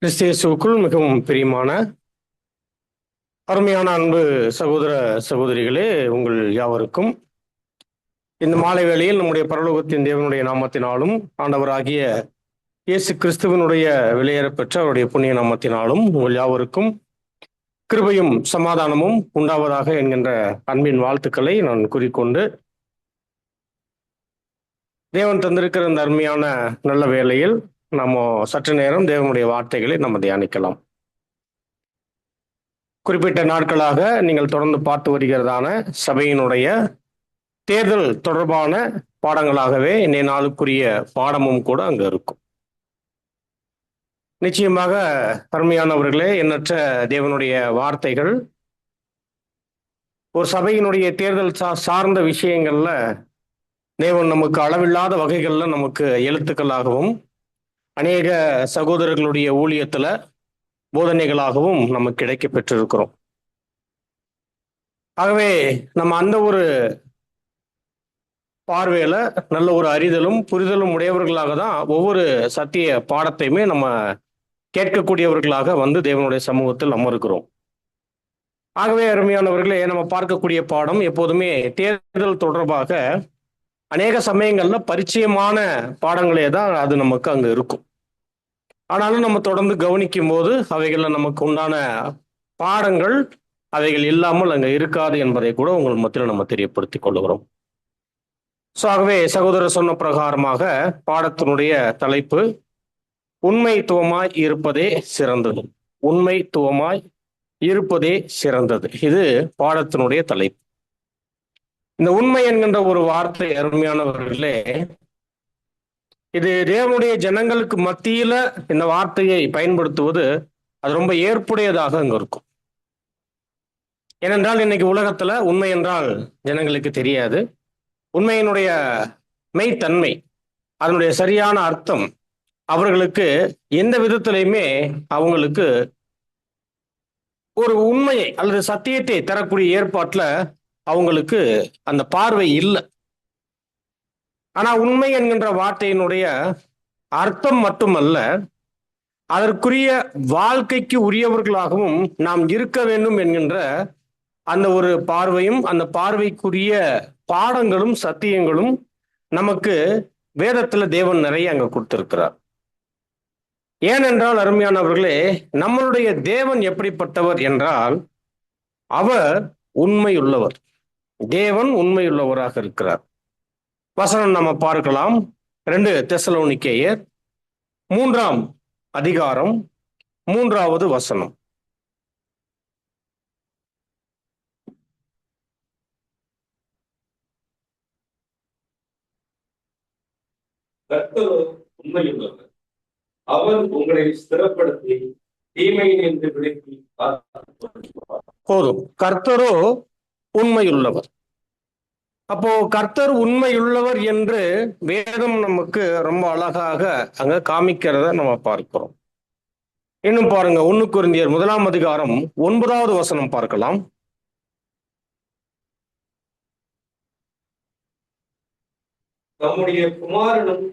கிறிஸ்தியேசுவுக்குள் மிகவும் பிரியமான அருமையான அன்பு சகோதர சகோதரிகளே, உங்கள் யாவருக்கும் இந்த மாலை வேளையில் நம்முடைய பரலோகத்தின் தேவனுடைய நாமத்தினாலும் ஆண்டவராகிய இயேசு கிறிஸ்துவனுடைய வெளியேறப்பெற்ற அவருடைய புண்ணிய நாமத்தினாலும் உங்கள் யாவருக்கும் கிருபையும் சமாதானமும் உண்டாவதாக என்கின்ற அன்பின் வாழ்த்துக்களை நான் கூறிக்கொண்டு, தேவன் தந்திருக்கிற இந்த அருமையான நல்ல வேளையில் நம்ம சற்று நேரம் தேவனுடைய வார்த்தைகளை நம்ம தியானிக்கலாம். குறிப்பிட்ட நாட்களாக நீங்கள் தொடர்ந்து பார்த்து வருகிறதான சபையினுடைய தேர்தல் தொடர்பான பாடங்களாகவே இன்றைய நாளுக்குரிய பாடமும் கூட அங்க இருக்கும். நிச்சயமாக அருமையானவர்களே, எண்ணற்ற தேவனுடைய வார்த்தைகள் ஒரு சபையினுடைய தேர்தல் சார்ந்த விஷயங்கள்ல தேவன் நமக்கு அளவில்லாத வகைகள்ல நமக்கு எழுத்துக்களாகவும் அநேக சகோதரர்களுடைய ஊழியத்துல போதனைகளாகவும் நமக்கு கிடைக்க பெற்றிருக்கிறோம். ஆகவே நம்ம அந்த ஒரு பார்வையில நல்ல ஒரு அறிதலும் புரிதலும் உடையவர்களாக தான் ஒவ்வொரு சத்திய பாடத்தையுமே நம்ம கேட்கக்கூடியவர்களாக வந்து தேவனுடைய சமூகத்தில் நம்ம இருக்கிறோம். ஆகவே அருமையானவர்களே, நம்ம பார்க்கக்கூடிய பாடம் எப்போதுமே தேர்தல் தொடர்பாக அநேக சமயங்கள்ல பரிச்சயமான பாடங்களே தான் அது நமக்கு அங்க இருக்கும். ஆனாலும் நம்ம தொடர்ந்து கவனிக்கும் போது அவைகள்ல நமக்கு உண்டான பாடங்கள் அவைகள் இல்லாமல் அங்க இருக்காது என்பதை கூட உங்கள் மத்தியில் நம்ம தெரியப்படுத்திக் கொள்கிறோம். ஆகவே சகோதரர் சொன்ன பிரகாரமாக பாடத்தினுடைய தலைப்பு உண்மைத்துவமாய் இருப்பதே சிறந்தது. உண்மைத்துவமாய் இருப்பதே சிறந்தது, இது பாடத்தினுடைய தலைப்பு. இந்த உண்மை என்கின்ற ஒரு வார்த்தை அருமையானவர்களே, இது தேவனுடைய ஜனங்களுக்கு மத்தியில இந்த வார்த்தையை பயன்படுத்துவது அது ரொம்ப ஏற்புடையதாக அங்க இருக்கும். ஏனென்றால் இன்னைக்கு உலகத்துல உண்மை என்றால் ஜனங்களுக்கு தெரியாது. உண்மையினுடைய மெய்த்தன்மை, அதனுடைய சரியான அர்த்தம் அவர்களுக்கு எந்த விதத்திலையுமே அவங்களுக்கு ஒரு உண்மையை அல்லது சத்தியத்தை தரக்கூடிய ஏற்பாட்டுல அவங்களுக்கு அந்த பார்வை இல்லை. ஆனா உண்மை என்கின்ற வார்த்தையினுடைய அர்த்தம் மட்டுமல்ல, அதற்குரிய வாழ்க்கைக்கு உரியவர்களாகவும் நாம் இருக்க வேண்டும் என்கின்ற அந்த ஒரு பார்வையும் அந்த பார்வைக்குரிய பாடங்களும் சத்தியங்களும் நமக்கு வேதத்துல தேவன் நிறைய அங்க கொடுத்திருக்கிறார். ஏனென்றால் அருமையானவர்களே, நம்மளுடைய தேவன் எப்படிப்பட்டவர் என்றால் அவர் உண்மையுள்ளவர். தேவன் உண்மையுள்ளவராக இருக்கிறார். வசனம் நம்ம பார்க்கலாம். 2 தெசலோனிக்கேயர் 3ஆம் அதிகாரம் 3வது வசனம். கர்த்தரோ உண்மையுள்ளவர், அவர் உங்களை ஸ்திரப்படுத்தி தீமையினின்று விலக்கி போதும். கர்த்தரோ உண்மையுள்ளவர். அப்போ கர்த்தர் உண்மையுள்ளவர் என்று வேதம் நமக்கு ரொம்ப அழகாக அங்க காமிக்கிறத நம்ம பார்க்கிறோம். இன்னும் பாருங்க, 1 கொரிந்தியர் 1ஆம் அதிகாரம் 9வது வசனம் பார்க்கலாம். நம்முடைய குமாரனும்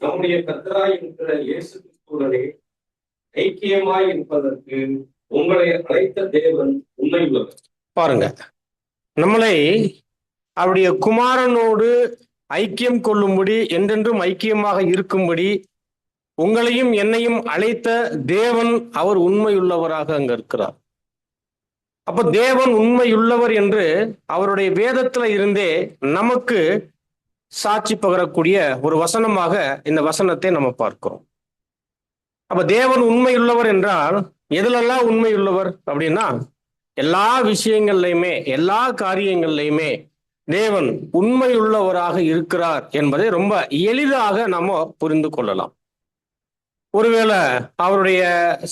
நம்முடைய கர்த்தராய் இருக்கிற இயேசு கிறிஸ்துவுடனே ஐக்கியமாய் இருப்பதற்கு உங்களை அழைத்த தேவன் உண்மையுள்ளவர். பாருங்க, நம்மளை அவருடைய குமாரனோடு ஐக்கியம் கொள்ளும்படி, என்றென்றும் ஐக்கியமாக இருக்கும்படி உங்களையும் என்னையும் அழைத்த தேவன் அவர் உண்மையுள்ளவராக அங்க இருக்கிறார். அப்ப தேவன் உண்மையுள்ளவர் என்று அவருடைய வேதத்துல இருந்தே நமக்கு சாட்சி பகரக்கூடிய ஒரு வசனமாக இந்த வசனத்தை நம்ம பார்க்கிறோம். அப்ப தேவன் உண்மையுள்ளவர் என்றால் எதுலெல்லாம் உண்மையுள்ளவர் அப்படின்னா, எல்லா விஷயங்கள்லையுமே எல்லா காரியங்கள்லையுமே தேவன் உண்மையுள்ளவராக இருக்கிறார் என்பதை ரொம்ப எளிதாக நம்ம புரிந்து கொள்ளலாம். ஒருவேளை அவருடைய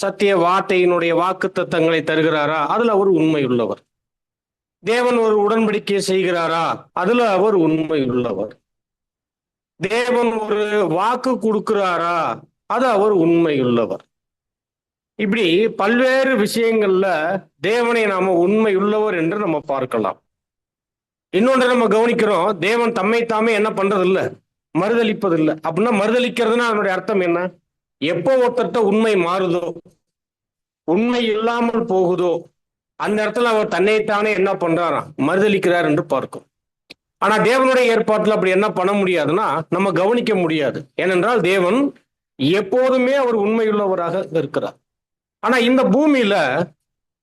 சத்திய வார்த்தையினுடைய வாக்கு தத்தங்களை தருகிறாரா, அதுல அவர் உண்மையுள்ளவர். தேவன் ஒரு உடன்படிக்கை செய்கிறாரா, அதுல அவர் உண்மையுள்ளவர். தேவன் ஒரு வாக்கு கொடுக்கிறாரா, அது அவர் உண்மையுள்ளவர். இப்படி பல்வேறு விஷயங்கள்ல தேவனை நாம உண்மையுள்ளவர் என்று நம்ம பார்க்கலாம். இன்னொன்று நம்ம கவனிக்கிறோம், தேவன் தம்மை தாமே என்ன பண்றது இல்லை, மறுதளிப்பது இல்லை. அப்படின்னா மறுதளிக்கிறதுனா அதனுடைய அர்த்தம் என்ன? எப்போ ஒருத்தட்ட உண்மை மாறுதோ, உண்மை இல்லாமல் போகுதோ, அந்த இடத்துல அவர் தன்னைத்தானே என்ன பண்றாராம், மறுதளிக்கிறார் என்று பார்க்கும். ஆனா தேவனுடைய ஏற்பாட்டில் அப்படி என்ன பண்ண முடியாதுன்னா நம்ம கவனிக்க முடியாது. ஏனென்றால் தேவன் எப்போதுமே அவர் உண்மையுள்ளவராக இருக்கிறார். ஆனா இந்த பூமியில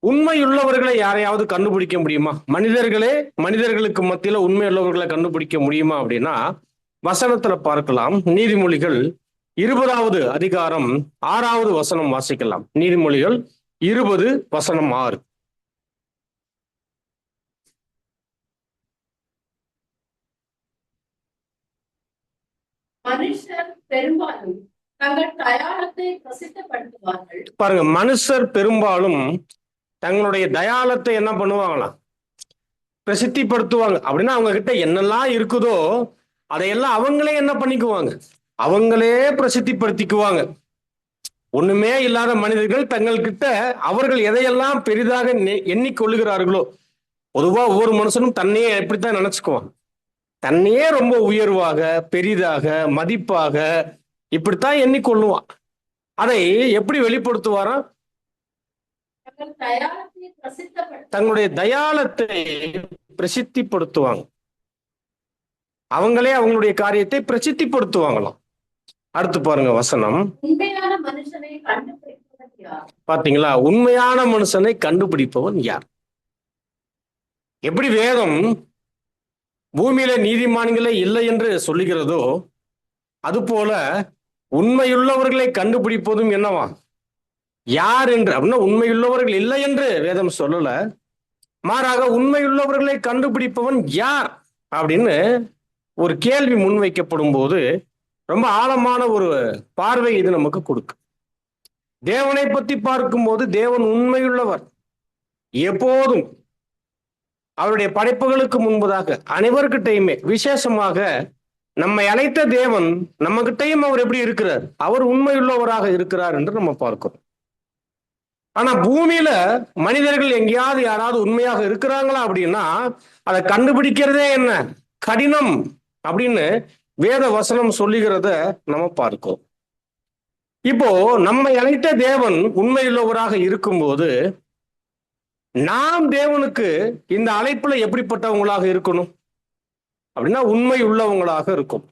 உண்மையுள்ளவர்களை யாரையாவது கண்டுபிடிக்க முடியுமா? மனிதர்களுக்கு மத்தியில உண்மையுள்ளவர்களை கண்டுபிடிக்க முடியுமா அப்படின்னா வசனத்துல பார்க்கலாம். நீதிமொழிகள் 20வது அதிகாரம் 6வது வசனம் வாசிக்கலாம். நீதிமொழிகள் 20 வசனம் 6. மனுஷர் பெரும்பாலும் தங்கள் தயாளத்தை பிரசித்தப்படுத்துவார்கள். பாருங்க, மனுஷர் பெரும்பாலும் தங்களுடைய தயாளத்தை என்ன பண்ணுவாங்களாம், பிரசித்திப்படுத்துவாங்க. அப்படின்னா அவங்க கிட்ட என்னெல்லாம் இருக்குதோ அதையெல்லாம் அவங்களே என்ன பண்ணிக்குவாங்க, அவங்களே பிரசித்திப்படுத்திக்குவாங்க. ஒண்ணுமே இல்லாத மனிதர்கள் தங்கள்கிட்ட அவர்கள் எதையெல்லாம் பெரிதாக எண்ணிக்கொள்ளுகிறார்களோ, பொதுவா ஒவ்வொரு மனுஷனும் தன்னையே எப்படித்தான் நினைச்சுக்குவான், தன்னையே ரொம்ப உயர்வாக, பெரிதாக, மதிப்பாக இப்படித்தான் எண்ணிக்கொள்ளுவான். அதை எப்படி வெளிப்படுத்துவாராம், தங்களுடைய தயாளத்தை பிரசித்திப்படுத்துவாங்க. அவங்களே அவங்களுடைய காரியத்தை பிரசித்திப்படுத்துவாங்களாம். அடுத்து பாருங்க வசனம். உண்மையான மனுஷனை கண்டுபிடிப்பவன் யார்? பாத்தீங்களா, உண்மையான மனுஷனை கண்டுபிடிப்பவன் யார்? எப்படி வேதம் பூமியில நீதிமான்களே இல்லை என்று சொல்லுகிறதோ, அதுபோல உண்மையுள்ளவர்களை கண்டுபிடிப்பதும் என்னவா, யார் என்று. அப்படின்னா உண்மையுள்ளவர்கள் இல்லை என்று வேதம் சொல்லல, மாறாக உண்மையுள்ளவர்களை கண்டுபிடிப்பவன் யார் அப்படின்னு ஒரு கேள்வி முன்வைக்கப்படும் போது ரொம்ப ஆழமான ஒரு பார்வை இது நமக்கு கொடுக்கும். தேவனை பற்றி பார்க்கும்போது தேவன் உண்மையுள்ளவர். எப்போதும் அவருடைய படைப்புகளுக்கு முன்பதாக அனைவர்கிட்டையுமே, விசேஷமாக நம்மை அழைத்த தேவன் நம்ம கிட்டையும் அவர் எப்படி இருக்கிறார், அவர் உண்மையுள்ளவராக இருக்கிறார் என்று நம்ம பார்க்கிறோம். ஆனா பூமியில மனிதர்கள் எங்கேயாவது யாராவது உண்மையாக இருக்கிறாங்களா அப்படின்னா அதை கண்டுபிடிக்கிறதே என்ன கடினம் அப்படின்னு வேத வசனம் சொல்லுகிறத நம்ம பார்க்கிறோம். இப்போ நம்மை அழைத்த தேவன் உண்மையுள்ளவராக இருக்கும்போது நாம் தேவனுக்கு இந்த அழைப்புல எப்படிப்பட்டவங்களாக இருக்கணும் அப்படின்னா உண்மை உள்ளவங்களாக இருக்கும்.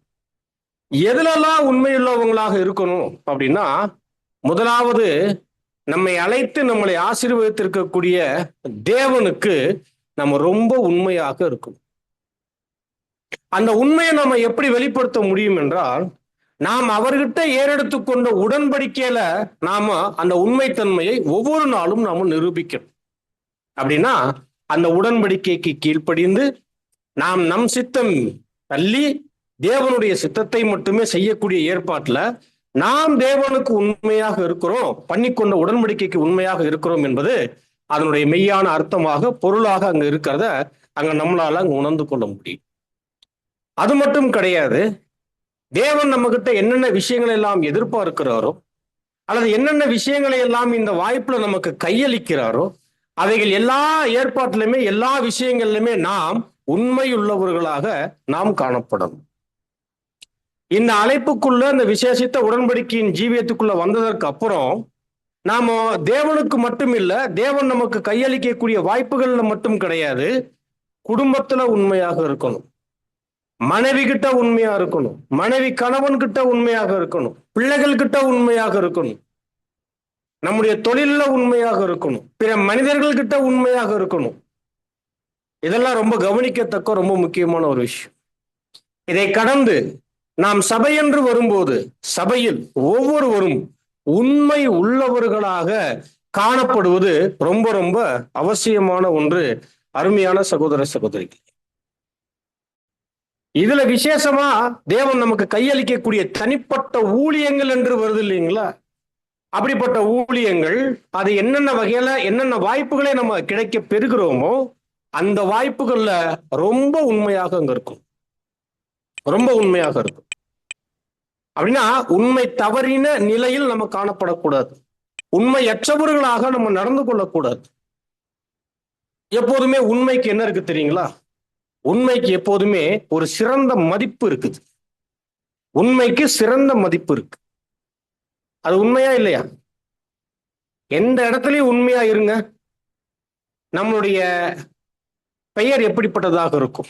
எதுலெல்லாம் உண்மையுள்ளவங்களாக இருக்கணும் அப்படின்னா, முதலாவது நம்மை அழைத்து நம்மளை ஆசீர்வதித்திருக்கக்கூடிய தேவனுக்கு நம்ம ரொம்ப உண்மையாக இருக்கும். அந்த உண்மையை நம்ம எப்படி வெளிப்படுத்த முடியும் என்றால், நாம் அவர்கிட்ட ஏறெடுத்து கொண்ட உடன்படிக்கையில நாம அந்த உண்மைத்தன்மையை ஒவ்வொரு நாளும் நாம நிரூபிக்கணும். அப்படின்னா அந்த உடன்படிக்கைக்கு கீழ்ப்படிந்து நாம் நம் சித்தம் தள்ளி தேவனுடைய சித்தத்தை மட்டுமே செய்யக்கூடிய ஏற்பாட்டுல நாம் தேவனுக்கு உண்மையாக இருக்கிறோம், பண்ணிக்கொண்ட உடன்படிக்கைக்கு உண்மையாக இருக்கிறோம் என்பது அதனுடைய மெய்யான அர்த்தமாக, பொருளாக அங்க இருக்கிறத அங்க நம்மளால அங்க உணர்ந்து கொள்ள முடியும். அது மட்டும் கிடையாது, தேவன் நம்ம கிட்ட என்னென்ன விஷயங்களை எல்லாம் எதிர்பார்க்கிறாரோ அல்லது என்னென்ன விஷயங்களை எல்லாம் இந்த வாய்ப்புல நமக்கு கையளிக்கிறாரோ அவைகள் எல்லா ஏற்பாட்டிலுமே எல்லா விஷயங்கள்லுமே நாம் உண்மையுள்ளவர்களாக நாம் காணப்படணும். இந்த அழைப்புக்குள்ள இந்த விசேஷித்த உடன்படிக்கையின் ஜீவியத்துக்குள்ள வந்ததற்கு அப்புறம் நாம தேவனுக்கு மட்டும் இல்ல, தேவன் நமக்கு கையளிக்கக்கூடிய வாய்ப்புகள்ல மட்டும் கிடையாது, குடும்பத்துல உண்மையாக இருக்கணும், மனைவி கிட்ட உண்மையா இருக்கணும், மனைவி கணவன் கிட்ட உண்மையாக இருக்கணும், பிள்ளைகள் கிட்ட உண்மையாக இருக்கணும், நம்முடைய தொழில உண்மையாக இருக்கணும், பிற மனிதர்கள் கிட்ட உண்மையாக இருக்கணும். இதெல்லாம் ரொம்ப கவனிக்கத்தக்க ரொம்ப முக்கியமான ஒரு விஷயம். இதை கடந்து நாம் சபை என்று வரும்போது சபையில் ஒவ்வொருவரும் உண்மை உள்ளவர்களாக காணப்படுவது ரொம்ப ரொம்ப அவசியமான ஒன்று. அருமையான சகோதர சகோதரிகள், இதுல விசேஷமா தேவன் நமக்கு கையளிக்கக்கூடிய தனிப்பட்ட ஊழியங்கள் என்று வருது இல்லைங்களா? அப்படிப்பட்ட ஊழியங்கள் அது என்னென்ன வகையில என்னென்ன வாய்ப்புகளை நம்ம கிடைக்க பெறுகிறோமோ அந்த வாய்ப்புகள்ல ரொம்ப உண்மையாக அங்க இருக்கும், ரொம்ப உண்மையாக இருக்கும். அப்படின்னா உண்மை தவறின நிலையில் நம்ம காணப்படக்கூடாது, உண்மையற்றவர்களாக நம்ம நடந்து கொள்ளக்கூடாது. எப்போதுமே உண்மைக்கு என்ன இருக்கு தெரியுங்களா? உண்மைக்கு எப்போதுமே ஒரு சிறந்த மதிப்பு இருக்குது. உண்மைக்கு சிறந்த மதிப்பு இருக்கு. அது உண்மையா இல்லையா? எந்த இடத்துலயும் உண்மையா இருங்க. நம்மளுடைய பெயர் எப்படிப்பட்டதாக இருக்கும்?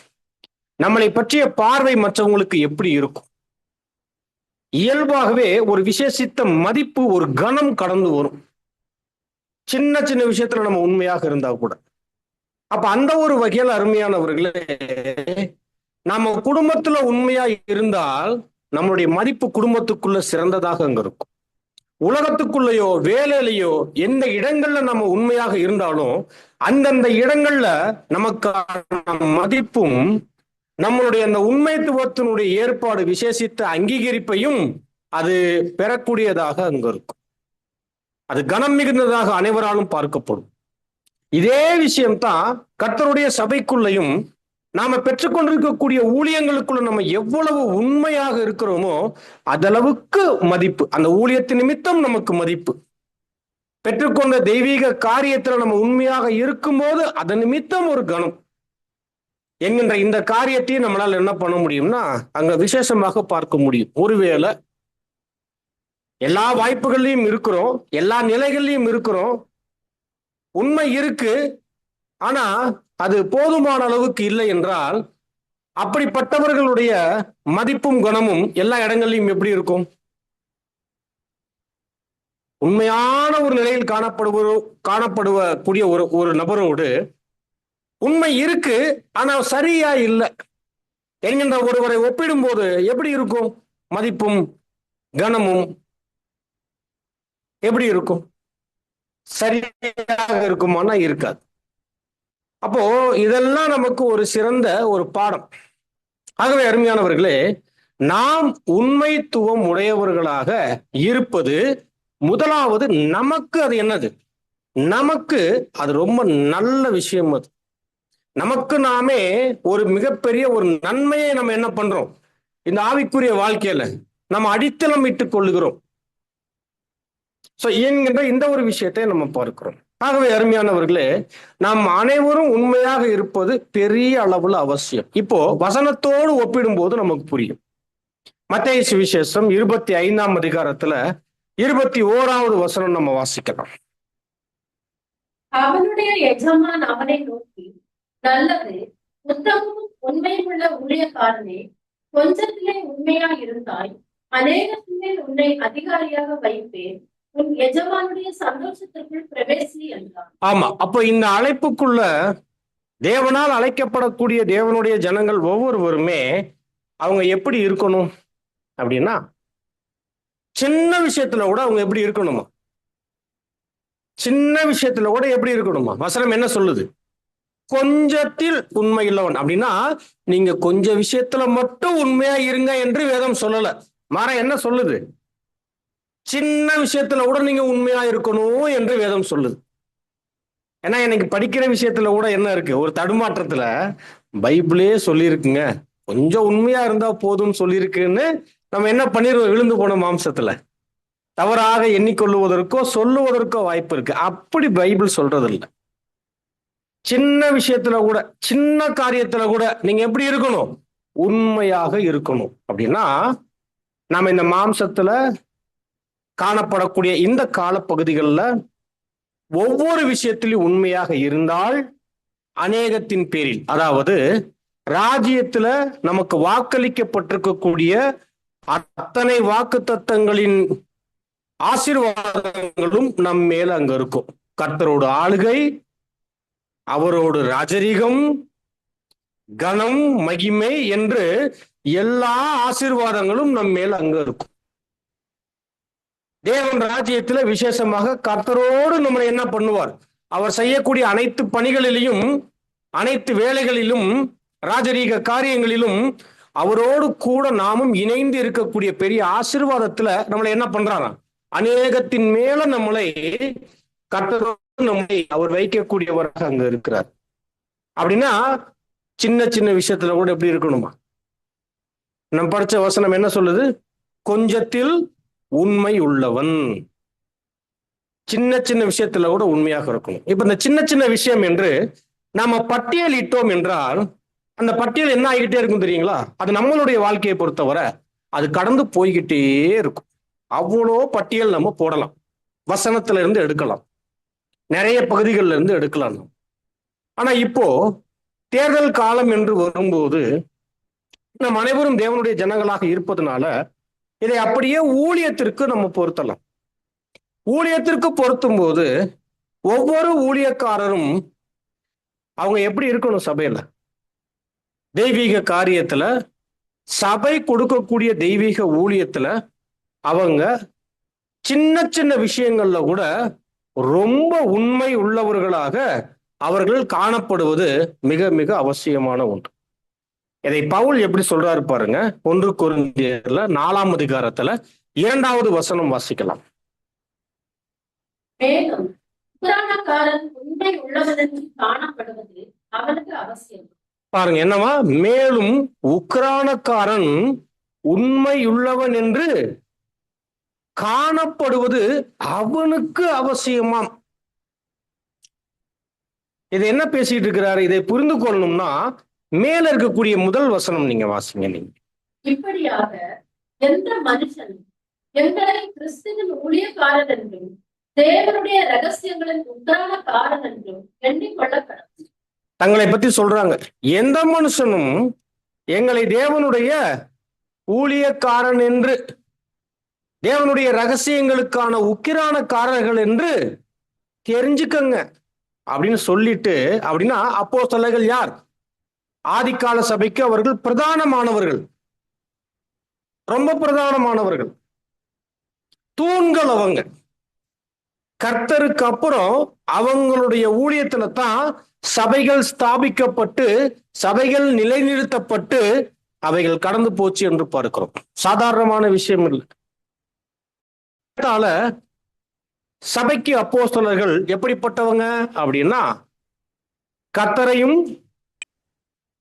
நம்மளை பற்றிய பார்வை மற்றவங்களுக்கு எப்படி இருக்கும்? இயல்பாகவே ஒரு விசேஷித்த மதிப்பு, ஒரு கணம் கடந்து வரும். சின்ன சின்ன விஷயத்துல நம்ம உண்மையாக இருந்தா கூட. அப்ப அந்த ஒரு வகையில் அருமையானவர்களே, நம்ம குடும்பத்துல உண்மையா இருந்தால் நம்மளுடைய மதிப்பு குடும்பத்துக்குள்ள சிறந்ததாக அங்க இருக்கும். உலகத்துக்குள்ளேயோ வேலையிலையோ எந்த இடங்கள்ல நம்ம உண்மையாக இருந்தாலும் அந்தந்த இடங்கள்ல நமக்கான மதிப்பும் நம்மளுடைய அந்த உண்மைத்துவத்தினுடைய ஏற்பாடு விசேஷித்த அங்கீகரிப்பையும் அது பெறக்கூடியதாக அங்க இருக்கும். அது கனம் மிகுந்ததாக அனைவராலும் பார்க்கப்படும். இதே விஷயம்தான் கர்த்தருடைய சபைக்குள்ளையும் நாம பெற்றுக்கொண்டிருக்கக்கூடிய ஊழியங்களுக்குள்ள நம்ம எவ்வளவு உண்மையாக இருக்கிறோமோ அதளவுக்கு மதிப்பு, அந்த ஊழியத்தின் நிமித்தம் நமக்கு மதிப்பு. பெற்றுக்கொண்ட தெய்வீக காரியத்துல நம்ம உண்மையாக இருக்கும்போது அதன் நிமித்தம் ஒரு கணம் என்கின்ற இந்த காரியத்தையும் நம்மளால என்ன பண்ண முடியும்னா அங்க விசேஷமாக பார்க்க முடியும். ஒருவேளை எல்லா வாய்ப்புகள்லையும் இருக்கிறோம், எல்லா நிலைகள்லையும் இருக்கிறோம், உண்மை இருக்கு, ஆனா அது போதுமான அளவுக்கு இல்லை என்றால் அப்படிப்பட்டவர்களுடைய மதிப்பும் குணமும் எல்லா இடங்கள்லையும் எப்படி இருக்கும்? உண்மையான ஒரு நிலையில் காணப்படுவக்கூடிய ஒரு நபரோடு உண்மை இருக்கு ஆனா சரியா இல்லை என்கின்ற ஒருவரை ஒப்பிடும்போது எப்படி இருக்கும்? மதிப்பும் கனமும் எப்படி இருக்கும்? சரியாக இருக்குமானா இருக்காது. அப்போ இதெல்லாம் நமக்கு ஒரு சிறந்த ஒரு பாடம். ஆகவே அருமையானவர்களே, நாம் உண்மைத்துவம் உடையவர்களாக இருப்பது முதலாவது நமக்கு அது என்னது? நமக்கு அது ரொம்ப நல்ல விஷயம். அது நமக்கு நாமே ஒரு மிகப்பெரிய ஒரு நன்மையை நம்ம என்ன பண்றோம்? இந்த ஆவிக்குரிய வாழ்க்கையில நம்ம அடித்தளம் இட்டுக் கொள்ளுகிறோம் என்கின்ற இந்த ஒரு விஷயத்தை நம்ம பார்க்கிறோம். ஆகவே அருமையானவர்களே, நாம் அனைவரும் உண்மையாக இருப்பது பெரிய அளவுல அவசியம். இப்போ வசனத்தோடு ஒப்பிடும் போது நமக்கு புரியும். மத்தேயு சுவிசேஷம் 25ஆம் அதிகாரத்துல 21வது வசனம் நம்ம வாசிக்கலாம். அவனுடைய எஜமான் அவனை நோக்கி, நல்லது, உத்தமமும் உண்மையுள்ள ஊழியக்காரனே, கொஞ்சத்திலே உண்மையா இருந்தாய், அநேகத்திலே உன்னை அதிகாரியாக வைப்பேன், உன் எஜமானுடைய சந்தோஷத்திற்குள் பிரவேசி என்றான். ஆமா, அப்ப இந்த அழைப்புக்குள்ள தேவனால் அழைக்கப்படக்கூடிய தேவனுடைய ஜனங்கள் ஒவ்வொருவருமே அவங்க எப்படி இருக்கணும் அப்படின்னா, சின்ன விஷயத்துல கூட அவங்க எப்படி இருக்கணுமா? சின்ன விஷயத்துல கூட எப்படி இருக்கணுமா? வசனம் என்ன சொல்லுது? கொஞ்சத்தில் உண்மை இல்லவன். அப்படின்னா நீங்க கொஞ்ச விஷயத்துல மட்டும் உண்மையா இருங்க என்று வேதம் சொல்லல. மாற என்ன சொல்லுது? சின்ன விஷயத்துல கூட நீங்க உண்மையா இருக்கணும் என்று வேதம் சொல்லுது. ஏன்னா எனக்கு படிக்கிற விஷயத்துல கூட என்ன இருக்கு? ஒரு தடுமாற்றத்துல பைபிளே சொல்லியிருக்குங்க, கொஞ்சம் உண்மையா இருந்தா போதும் சொல்லியிருக்குன்னு நம்ம என்ன பண்ணிடுவோம்? விழுந்து போன மாம்சத்துல தவறாக எண்ணிக்கொள்ளுவதற்கோ சொல்லுவதற்கோ வாய்ப்பு இருக்கு. அப்படி பைபிள் சொல்றது இல்லை. சின்ன விஷயத்துல கூட, சின்ன காரியத்துல கூட நீங்க எப்படி இருக்கணும்? உண்மையாக இருக்கணும். அப்படின்னா நாம இந்த மாம்சத்துல காணப்படக்கூடிய இந்த காலப்பகுதிகளில் ஒவ்வொரு விஷயத்திலும் உண்மையாக இருந்தால் அநேகத்தின் பேரில், அதாவது ராஜ்யத்துல நமக்கு வாக்களிக்கப்பட்டிருக்கக்கூடிய அத்தனை வாக்குத்தத்தங்களின் ஆசீர்வாதங்களும் நம் மேல அங்க இருக்கும். கர்த்தரோட ஆளுகை, அவரோட ராஜரீகம், கனம், மகிமை என்று எல்லா ஆசீர்வாதங்களும் நம் மேல அங்க இருக்கும். தேவன் ராஜ்யத்துல விசேஷமாக கர்த்தரோடு நம்மளை என்ன பண்ணுவார்? அவர் செய்யக்கூடிய அனைத்து பணிகளிலும், அனைத்து வேலைகளிலும், ராஜரீக காரியங்களிலும் அவரோடு கூட நாமும் இணைந்து இருக்கக்கூடிய பெரிய ஆசீர்வாதத்துல நம்மளை என்ன பண்றாராம்? அநேகத்தின் மேல நம்மளை கர்த்தரோடு நம்மளை அவர் வைக்கக்கூடியவராக அங்க இருக்கிறார். அப்படின்னா சின்ன சின்ன விஷயத்துல கூட எப்படி இருக்கணுமா? நம்ம படிச்ச வசனம் என்ன சொல்லுது? கொஞ்சத்தில் உண்மை உள்ளவன். சின்ன சின்ன விஷயத்துல கூட உண்மையாக இருக்கணும். இப்ப இந்த சின்ன சின்ன விஷயம் என்று நாம பட்டியலிட்டோம் என்றால் அந்த பட்டியல் என்ன ஆகிட்டே இருக்கும் தெரியுங்களா? அது நம்மளுடைய வாழ்க்கையை பொறுத்தவரை அது கடந்து போய்கிட்டே இருக்கும். அவ்வளோ பட்டியல் நம்ம போடலாம், வசனத்துல இருந்து எடுக்கலாம், நிறைய பகுதிகளில் இருந்து எடுக்கலாம். ஆனா இப்போ தேர்தல் காலம் என்று வரும்போது நம் அனைவரும் தேவனுடைய ஜனங்களாக இருப்பதனால இதை அப்படியே ஊழியத்திற்கு நம்ம பொருத்தலாம். ஊழியத்திற்கு பொருத்தும் போது ஒவ்வொரு ஊழியக்காரரும் அவங்க எப்படி இருக்கணும்? சபையில தெய்வீக காரியத்துல, சபை கொடுக்கக்கூடிய தெய்வீக ஊழியத்துல அவங்க சின்ன சின்ன விஷயங்கள்ல கூட ரொம்ப உண்மை உள்ளவர்களாக அவர்கள் காணப்படுவது மிக மிக அவசியமான ஒன்று. இதை பவுல் எப்படி சொல்றாரு பாருங்க. 1 கொரிந்தியர்ல 4ஆம் அதிகாரத்துல 2வது வசனம் வாசிக்கலாம். மேலும் உக்கிரானக்காரன் உண்மை உள்ளவனென்று காணப்படுவது அவனுக்கு அவசியம். பாருங்க என்னவா? மேலும் உக்கிரானக்காரன் உண்மையுள்ளவன் என்று காணப்படுவது அவனுக்கு அவசியமாம். இதை என்ன பேசிட்டு இருக்கிறாரு? இதை புரிந்து கொள்ளணும்னா மேல இருக்கக்கூடிய முதல் வசனம் நீங்க வாசிங்க. நீங்க இப்படியாக எந்த மனுஷன் எங்களை கிறிஸ்துவின் ஊழியக்காரன் என்றும் தேவனுடைய ரகசியங்களின் உக்கிரானக்காரன் என்றும் எண்ணிக்கொள்ளப்படும். தங்களை பத்தி சொல்றாங்க. எந்த மனுஷனும் எங்களை தேவனுடைய ஊழியக்காரன் என்று, தேவனுடைய ரகசியங்களுக்கான உக்கிரானக்காரர்கள் என்று தெரிஞ்சுக்கங்க அப்படின்னு சொல்லிட்டு, அப்படின்னா அப்போஸ்தலர்கள் யார்? ஆதிகால சபைக்கு அவர்கள் பிரதானமானவர்கள், ரொம்ப பிரதானமானவர்கள், தூண்கள். அவங்க கர்த்தருக்கு அப்புறம் அவங்களுடைய ஊழியத்துல தான் சபைகள் ஸ்தாபிக்கப்பட்டு, சபைகள் நிலைநிறுத்தப்பட்டு அவைகள் கடந்து போச்சு என்று பார்க்கிறோம். சாதாரணமான விஷயம் இல்லை. சபைக்கு அப்போஸ்தலர்கள் எப்படிப்பட்டவங்க அப்படின்னா, கர்த்தரையும்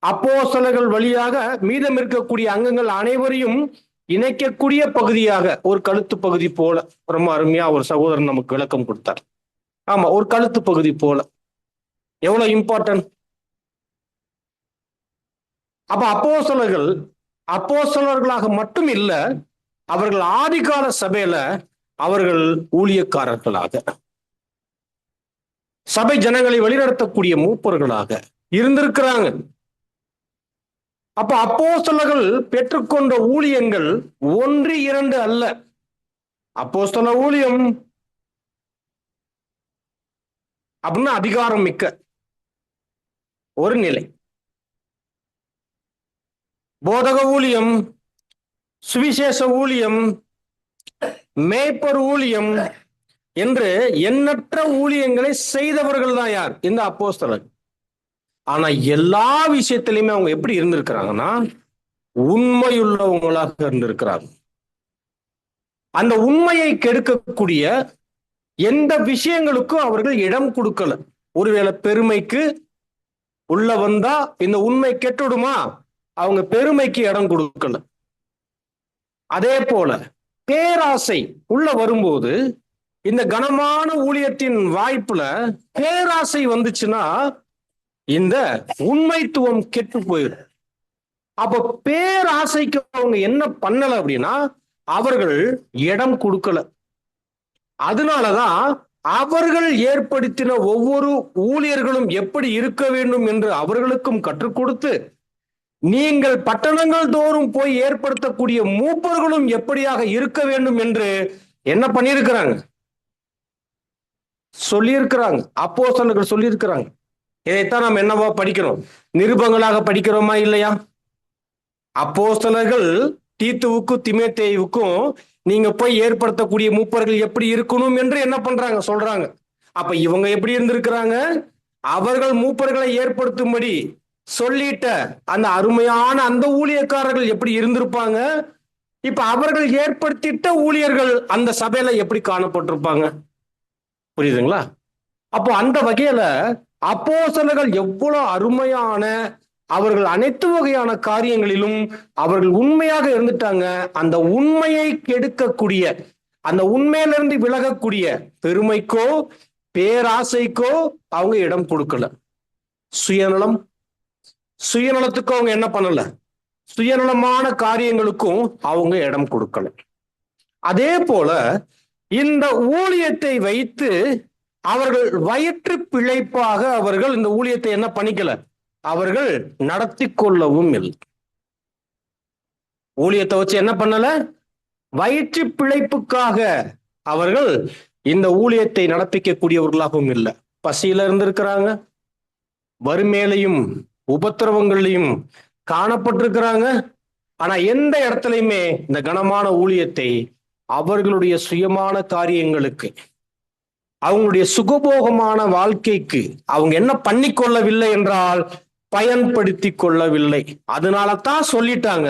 அப்போஸ்தலர்கள் வழியாக மீதம் இருக்கக்கூடிய அங்கங்கள் அனைவரையும் இணைக்கக்கூடிய பகுதியாக, ஒரு கழுத்து பகுதி போல. ரொம்ப அருமையா ஒரு சகோதரன் நமக்கு விளக்கம் கொடுத்தார். ஆமா, ஒரு கழுத்து பகுதி போல. எவ்வளவு இம்பார்ட்டன்ட். அப்ப அப்போஸ்தலர்களாக மட்டும் இல்ல, அவர்கள் ஆதிகால சபையில அவர்கள் ஊழியக்காரர்களாக, சபை ஜனங்களை வழிநடத்தக்கூடிய மூப்பர்களாக இருந்திருக்கிறாங்க. அப்ப அப்போஸ்தலர்கள் பெற்றுக்கொண்ட ஊழியங்கள் 1, 2 அல்ல. அப்போஸ்தல ஊழியம் அப்படின்னா அதிகாரம் மிக்க ஒரு நிலை. போதக ஊழியம், சுவிசேஷ ஊழியம், மேய்ப்பர் ஊழியம் என்று எண்ணற்ற ஊழியங்களை செய்தவர்கள் தான் யார்? இந்த அப்போஸ்தலர்கள். ஆனா எல்லா விஷயத்திலையுமே அவங்க எப்படி இருந்திருக்கிறாங்கன்னா, உண்மையுள்ளவங்களாக இருந்திருக்கிறாங்க. அந்த உண்மையை கெடுக்கக்கூடிய எந்த விஷயங்களுக்கும் அவர்கள் இடம் கொடுக்கல. ஒருவேளை பெருமைக்கு உள்ள வந்தா இந்த உண்மை கெட்டுடுமா, அவங்க பெருமைக்கு இடம் கொடுக்கல. அதே போல பேராசை உள்ள வரும்போது, இந்த கனமான ஊழியத்தின் வாய்ப்புல பேராசை வந்துச்சுன்னா இந்த உண்மைத்துவம் கெட்டு போயிடும். அப்ப பேராசைக்கு அவங்க என்ன பண்ணல அப்படின்னா, அவர்கள் இடம் கொடுக்கல. அதனாலதான் அவர்கள் ஏற்படுத்தின ஒவ்வொரு ஊழியர்களும் எப்படி இருக்க வேண்டும் என்று அவர்களுக்கும் கற்றுக் கொடுத்து, நீங்கள் பட்டணங்கள் தோறும் போய் ஏற்படுத்தக்கூடிய மூப்பர்களும் எப்படியாக இருக்க வேண்டும் என்று என்ன பண்ணியிருக்கிறாங்க? சொல்லியிருக்கிறாங்க. அப்போஸ்தலர்கள் சொல்லியிருக்கிறாங்க. இதைத்தான் நாம் என்னவா படிக்கிறோம்? நிருபங்களாக படிக்கிறோமா இல்லையா? அப்போஸ்தலர்கள் தீத்துவுக்கும் திமோத்தேயுவுக்கும் நீங்க போய் ஏற்படுத்தக்கூடிய மூப்பர்கள் எப்படி இருக்கணும் என்று என்ன பண்றாங்க? சொல்றாங்க. அப்ப இவங்க எப்படி இருந்திருக்கிறாங்க? அவர்கள் மூப்பர்களை ஏற்படுத்தும்படி சொல்லிட்ட அந்த அருமையான அந்த ஊழியக்காரர்கள் எப்படி இருந்திருப்பாங்க? இப்ப அவர்கள் ஏற்படுத்திட்ட ஊழியர்கள் அந்த சபையில எப்படி காணப்பட்டிருப்பாங்க? புரியுதுங்களா? அப்போ அந்த வகையில அப்போஸ்தலர்கள் எவ்வளவு அருமையான, அவர்கள் அனைத்து வகையான காரியங்களிலும் அவர்கள் உண்மையாக இருந்துட்டாங்க. அந்த உண்மையை கெடுக்கக்கூடிய, அந்த உண்மையிலிருந்து விலகக்கூடிய பெருமைக்கோ பேராசைக்கோ அவங்க இடம் கொடுக்கல. சுயநலத்துக்கும் அவங்க என்ன பண்ணல, சுயநலமான காரியங்களுக்கும் அவங்க இடம் கொடுக்கல. அதே போல இந்த ஊழியத்தை வைத்து அவர்கள் வயிற்று பிழைப்பாக அவர்கள் இந்த ஊழியத்தை என்ன பண்ணிக்கல, அவர்கள் நடத்தி கொள்ளவும் இல்லை. ஊழியத்தை வச்சு என்ன பண்ணல, வயிற்று பிழைப்புக்காக அவர்கள் இந்த ஊழியத்தை நடப்பிக்கக்கூடியவர்களாகவும் இல்லை. பசியில இருந்திருக்கிறாங்க, வறுமையிலையும் உபத்திரவங்களையும் காணப்பட்டிருக்கிறாங்க. ஆனா எந்த இடத்துலையுமே இந்த கனமான ஊழியத்தை அவர்களுடைய சுயமான காரியங்களுக்கு, அவங்களுடைய சுகபோகமான வாழ்க்கைக்கு அவங்க என்ன பண்ணி கொள்ளவில்லை என்றால் பயன்படுத்தி கொள்ளவில்லை. அதனால தான் சொல்லிட்டாங்க,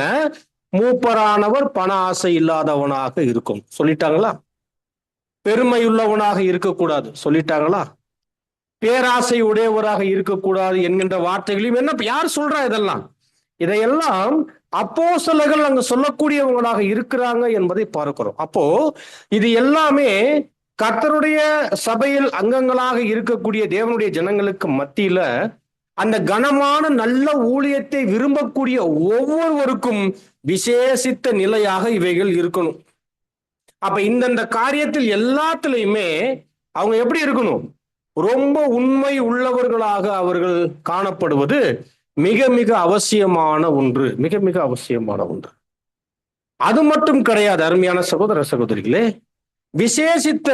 மூப்பரானவர் பண ஆசை இல்லாதவனாக இருக்கும் சொல்லிட்டாங்களா? பெருமையுள்ளவனாக இருக்கக்கூடாது சொல்லிட்டாங்களா? பேராசை உடையவராக இருக்கக்கூடாது என்கின்ற வார்த்தைகளையும் என்ன யார் சொல்றா? இதையெல்லாம் அப்போஸ்தலர்கள் அங்க சொல்லக்கூடியவங்களாக இருக்கிறாங்க என்பதை பார்க்கிறோம். அப்போ இது எல்லாமே கர்த்தருடைய சபையில் அங்கங்களாக இருக்கக்கூடிய தேவனுடைய ஜனங்களுக்கு மத்தியில அந்த கனமான நல்ல ஊழியத்தை விரும்பக்கூடிய ஒவ்வொருவருக்கும் விசேஷித்த நிலையாக இவைகள் இருக்கணும். அப்ப இந்தந்த காரியத்தில் எல்லாத்துலயுமே அவங்க எப்படி இருக்கணும்? ரொம்ப உண்மை உள்ளவர்களாக அவர்கள் காணப்படுவது மிக மிக அவசியமான ஒன்று, மிக மிக அவசியமான ஒன்று. அது மட்டும் கிடையாது அருமையான சகோதர சகோதரிகளே, விசேஷித்த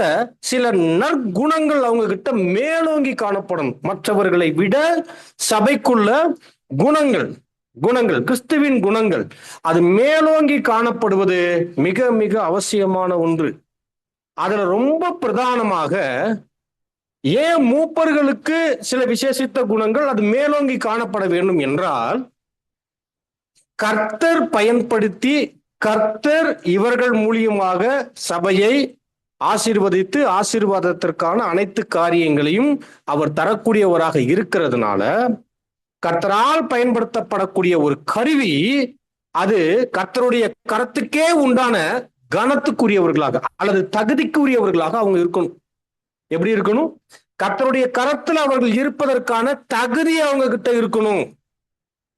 சில நற்குணங்கள் அவங்க கிட்ட மேலோங்கி காணப்படணும். மற்றவர்களை விட சபைக்குள்ள குணங்கள் கிறிஸ்துவின் குணங்கள் அது மேலோங்கி காணப்படுவது மிக மிக அவசியமான ஒன்று. அதுல ரொம்ப பிரதானமாக ஏன் மூப்பர்களுக்கு சில விசேஷித்த குணங்கள் அது மேலோங்கி காணப்பட வேண்டும் என்றால், கர்த்தர் பயன்படுத்தி கர்த்தர் இவர்கள் மூலியமாக சபையை ஆசீர்வதித்து ஆசீர்வாதத்திற்கான அனைத்து காரியங்களையும் அவர் தரக்கூடியவராக இருக்கிறதுனால கர்த்தரால் பயன்படுத்தப்படக்கூடிய ஒரு கருவி அது கர்த்தருடைய கரத்துக்கே உண்டான கனத்துக்குரியவர்களாக அல்லது தகுதிக்குரியவர்களாக அவங்க இருக்கணும். எப்படி இருக்கணும்? கர்த்தருடைய கரத்துல அவர்கள் இருப்பதற்கான தகுதி அவங்க கிட்ட இருக்கணும்.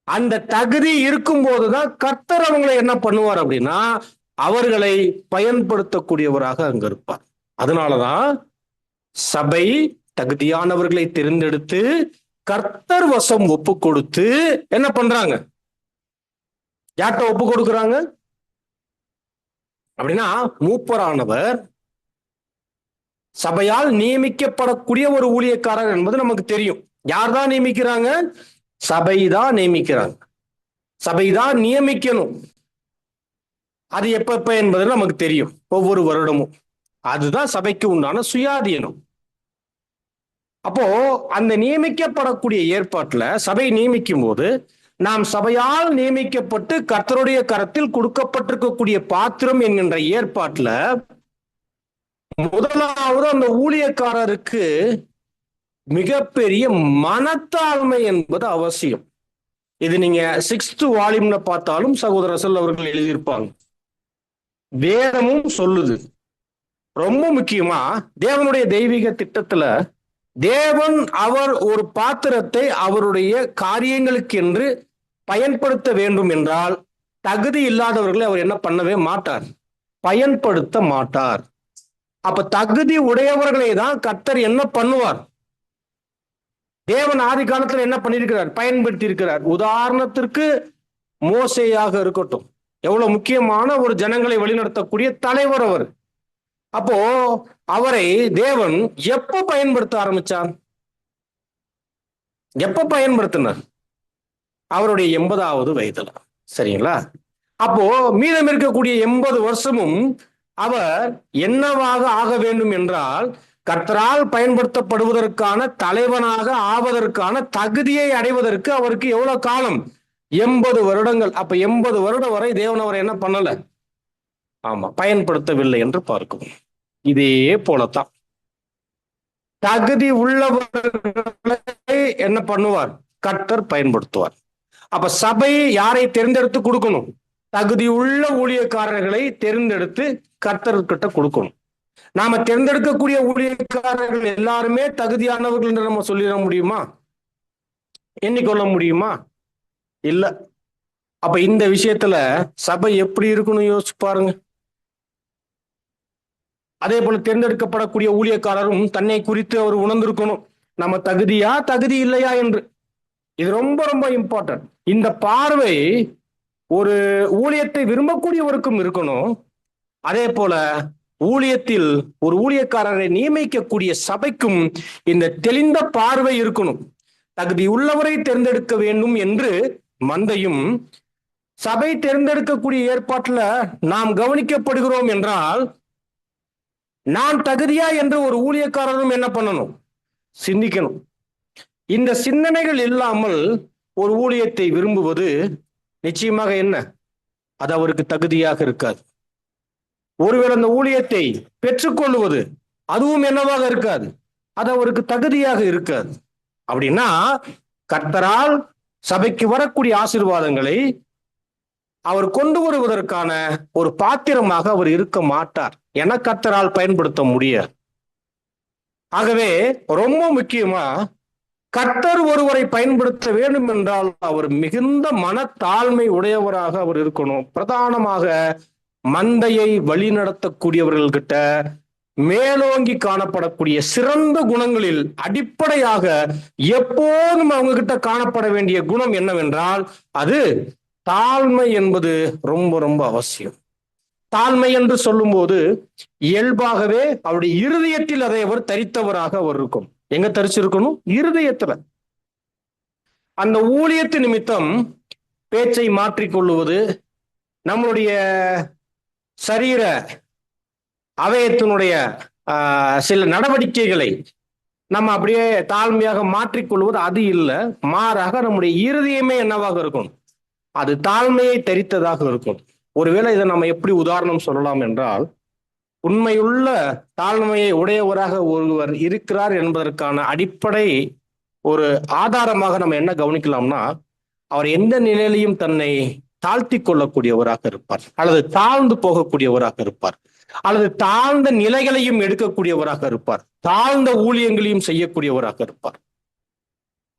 அந்த தகுதி இருக்கும் போதுதான் கர்த்தர் அவங்களை என்ன பண்ணுவார் அப்படின்னா அவர்களை பயன்படுத்தக்கூடியவராக அங்க இருப்பார். அதனாலதான் சபை தகுதியானவர்களை தேர்ந்தெடுத்து கர்த்தர் வசம் ஒப்பு கொடுத்து என்ன பண்றாங்க? யார்கிட்ட ஒப்பு கொடுக்குறாங்க அப்படின்னா மூப்பரானவர் சபையால் நியமிக்கப்படக்கூடிய ஒரு ஊழியக்காரர் என்பது நமக்கு தெரியும். யார் தான் நியமிக்கிறாங்க? சபைதான் நியமிக்கிறாங்க, சபைதான் நியமிக்கணும். அது எப்ப என்பது நமக்கு தெரியும், ஒவ்வொரு வருடமும். அதுதான் சபைக்கு உண்டான சுயாதீனம். அப்போ அந்த நியமிக்கப்படக்கூடிய ஏற்பாட்டுல சபை நியமிக்கும் போது நாம் சபையால் நியமிக்கப்பட்டு கர்த்தருடைய கரத்தில் கொடுக்கப்பட்டிருக்கக்கூடிய பாத்திரம் என்கின்ற ஏற்பாட்டுல முதலாவது அந்த ஊழியக்காரருக்கு மிகப்பெரிய மனத்தாழ்மை என்பது அவசியம். இது நீங்க 6th வால்யூம்ல பார்த்தாலும் சகோதரர் அவர்கள் எழுதியிருப்பாங்க. வேதமும் சொல்லுது. ரொம்ப முக்கியமா தேவனுடைய தெய்வீக திட்டத்துல தேவன் அவர் ஒரு பாத்திரத்தை அவருடைய காரியங்களுக்கு என்று பயன்படுத்த வேண்டும் என்றால் தகுதி இல்லாதவர்களை அவர் என்ன பண்ணவே மாட்டார், பயன்படுத்த மாட்டார். அப்ப தகுதி உடையவர்களை தான் கர்த்தர் என்ன பண்ணுவார்? தேவன் ஆதி காலத்துல என்ன பண்ணியிருக்கிறார்? பயன்படுத்தி இருக்கிறார். உதாரணத்திற்கு மோசேயாக இருக்கட்டும், எவ்வளவு முக்கியமான ஒரு ஜனங்களை வழிநடத்தக்கூடிய தலைவர் அவர். அப்போ அவரை தேவன் எப்ப பயன்படுத்த ஆரம்பிச்சார்? எப்ப பயன்படுத்தினார்? அவருடைய 80வது வயதுல. சரிங்களா? அப்போ மீதம் இருக்கக்கூடிய 80 வருஷமும் அவர் என்னவாக ஆக வேண்டும் என்றால் கர்த்தரால் பயன்படுத்தப்படுவதற்கான தலைவனாக ஆவதற்கான தகுதியை அடைவதற்கு அவருக்கு எவ்வளவு காலம்? 80 வருடங்கள். அப்ப 80 வருடம் வரை தேவன் அவரை என்ன பண்ணல? ஆமா, பயன்படுத்தவில்லை என்று பார்க்கும். இதே போலத்தான் தகுதி உள்ளவர்களை என்ன பண்ணுவார்? கர்த்தர் பயன்படுத்துவார். அப்ப சபை யாரை தேர்ந்தெடுத்து கொடுக்கணும்? தகுதி உள்ள ஊழியக்காரர்களை தேர்ந்தெடுத்து கர்த்தர்கிட்ட கொடுக்கணும். நாம தேர்ந்தெடுக்கக்கூடிய ஊழியக்காரர்கள் எல்லாருமே தகுதியானவர்கள் என்று நம்ம சொல்லிட முடியுமா? எண்ணிக்கொள்ள முடியுமா? இல்ல. அப்ப இந்த விஷயத்துல சபை எப்படி இருக்கணும் யோசிச்சு பாருங்க. அதே போல தேர்ந்தெடுக்கப்படக்கூடிய ஊழியக்காரரும் தன்னை குறித்து அவர் உணர்ந்திருக்கணும். நம்ம தகுதியா தகுதி இல்லையா என்று. இது ரொம்ப ரொம்ப இம்பார்ட்டன்ட். இந்த பார்வை ஒரு ஊழியத்தை விரும்பக்கூடியவருக்கும் இருக்கணும். அதே போல ஊழியத்தில் ஒரு ஊழியக்காரரை நியமிக்கக்கூடிய சபைக்கும் இந்த தெளிந்த பார்வை இருக்கணும். தகுதி உள்ளவரை தேர்ந்தெடுக்க வேண்டும் என்று மந்தையும், சபை தேர்ந்தெடுக்கக்கூடிய ஏற்பாட்டுல நாம் கவனிக்கப்படுகிறோம் என்றால் நான் தகுதியா என்று ஒரு ஊழியக்காரரும் என்ன பண்ணணும்? சிந்திக்கணும். இந்த சிந்தனைகள் இல்லாமல் ஒரு ஊழியத்தை விரும்புவது நிச்சயமாக என்ன, அது அவருக்கு தகுதியாக இருக்காது. ஒருவேளை அந்த ஊழியத்தை பெற்றுக்கொள்வது அதுவும் என்னவாக இருக்காது, அது அவருக்கு தகுதியாக இருக்காது. அப்படின்னா கர்த்தரால் சபைக்கு வரக்கூடிய ஆசீர்வாதங்களை அவர் கொண்டு வருவதற்கான ஒரு பாத்திரமாக அவர் இருக்க மாட்டார். என கர்த்தரால் பயன்படுத்த முடியாது. ஆகவே ரொம்ப முக்கியமா கர்த்தர் ஒருவரை பயன்படுத்த வேண்டும் என்றால் அவர் மிகுந்த மனத்தாழ்மை உடையவராக அவர் இருக்கணும். பிரதானமாக மந்தையை வழிநடத்தக்கூடியவர்கள்கிட்ட மேலோங்கி காணப்படக்கூடிய சிறந்த குணங்களில் அடிப்படையாக எப்போதும் அவங்க கிட்ட காணப்பட வேண்டிய குணம் என்னவென்றால் அது தாழ்மை என்பது ரொம்ப ரொம்ப அவசியம். தாழ்மை என்று சொல்லும் போது இயல்பாகவே அவருடைய இருதயத்தில் அதை அவர் தரித்தவராக அவர் இருக்கும். எங்க தரிச்சிருக்கணும்? இருதயத்துல. அந்த ஊழியத்து நிமித்தம் பேச்சை மாற்றிக்கொள்ளுவது, நம்மளுடைய சரீர அவயத்தினுடைய சில நடவடிக்கைகளை நம்ம அப்படியே தாழ்மையாக மாற்றிக்கொள்வது அது இல்லை. மாறாக நம்முடைய இருதயமே என்னவாக இருக்கும்? அது தாழ்மையை தரித்ததாக இருக்கும். ஒருவேளை இதை நம்ம எப்படி உதாரணம் சொல்லலாம் என்றால், உண்மையுள்ள தாழ்மையை உடையவராக ஒருவர் இருக்கிறார் என்பதற்கான அடிப்படை ஒரு ஆதாரமாக நம்ம என்ன கவனிக்கலாம்னா, அவர் எந்த நிலையிலையும் தன்னை தாழ்த்தி கொள்ளக்கூடியவராக இருப்பார், அல்லது தாழ்ந்து போகக்கூடியவராக இருப்பார், அல்லது தாழ்ந்த நிலைகளையும் எடுக்கக்கூடியவராக இருப்பார், தாழ்ந்த ஊழியங்களையும் செய்யக்கூடியவராக இருப்பார்.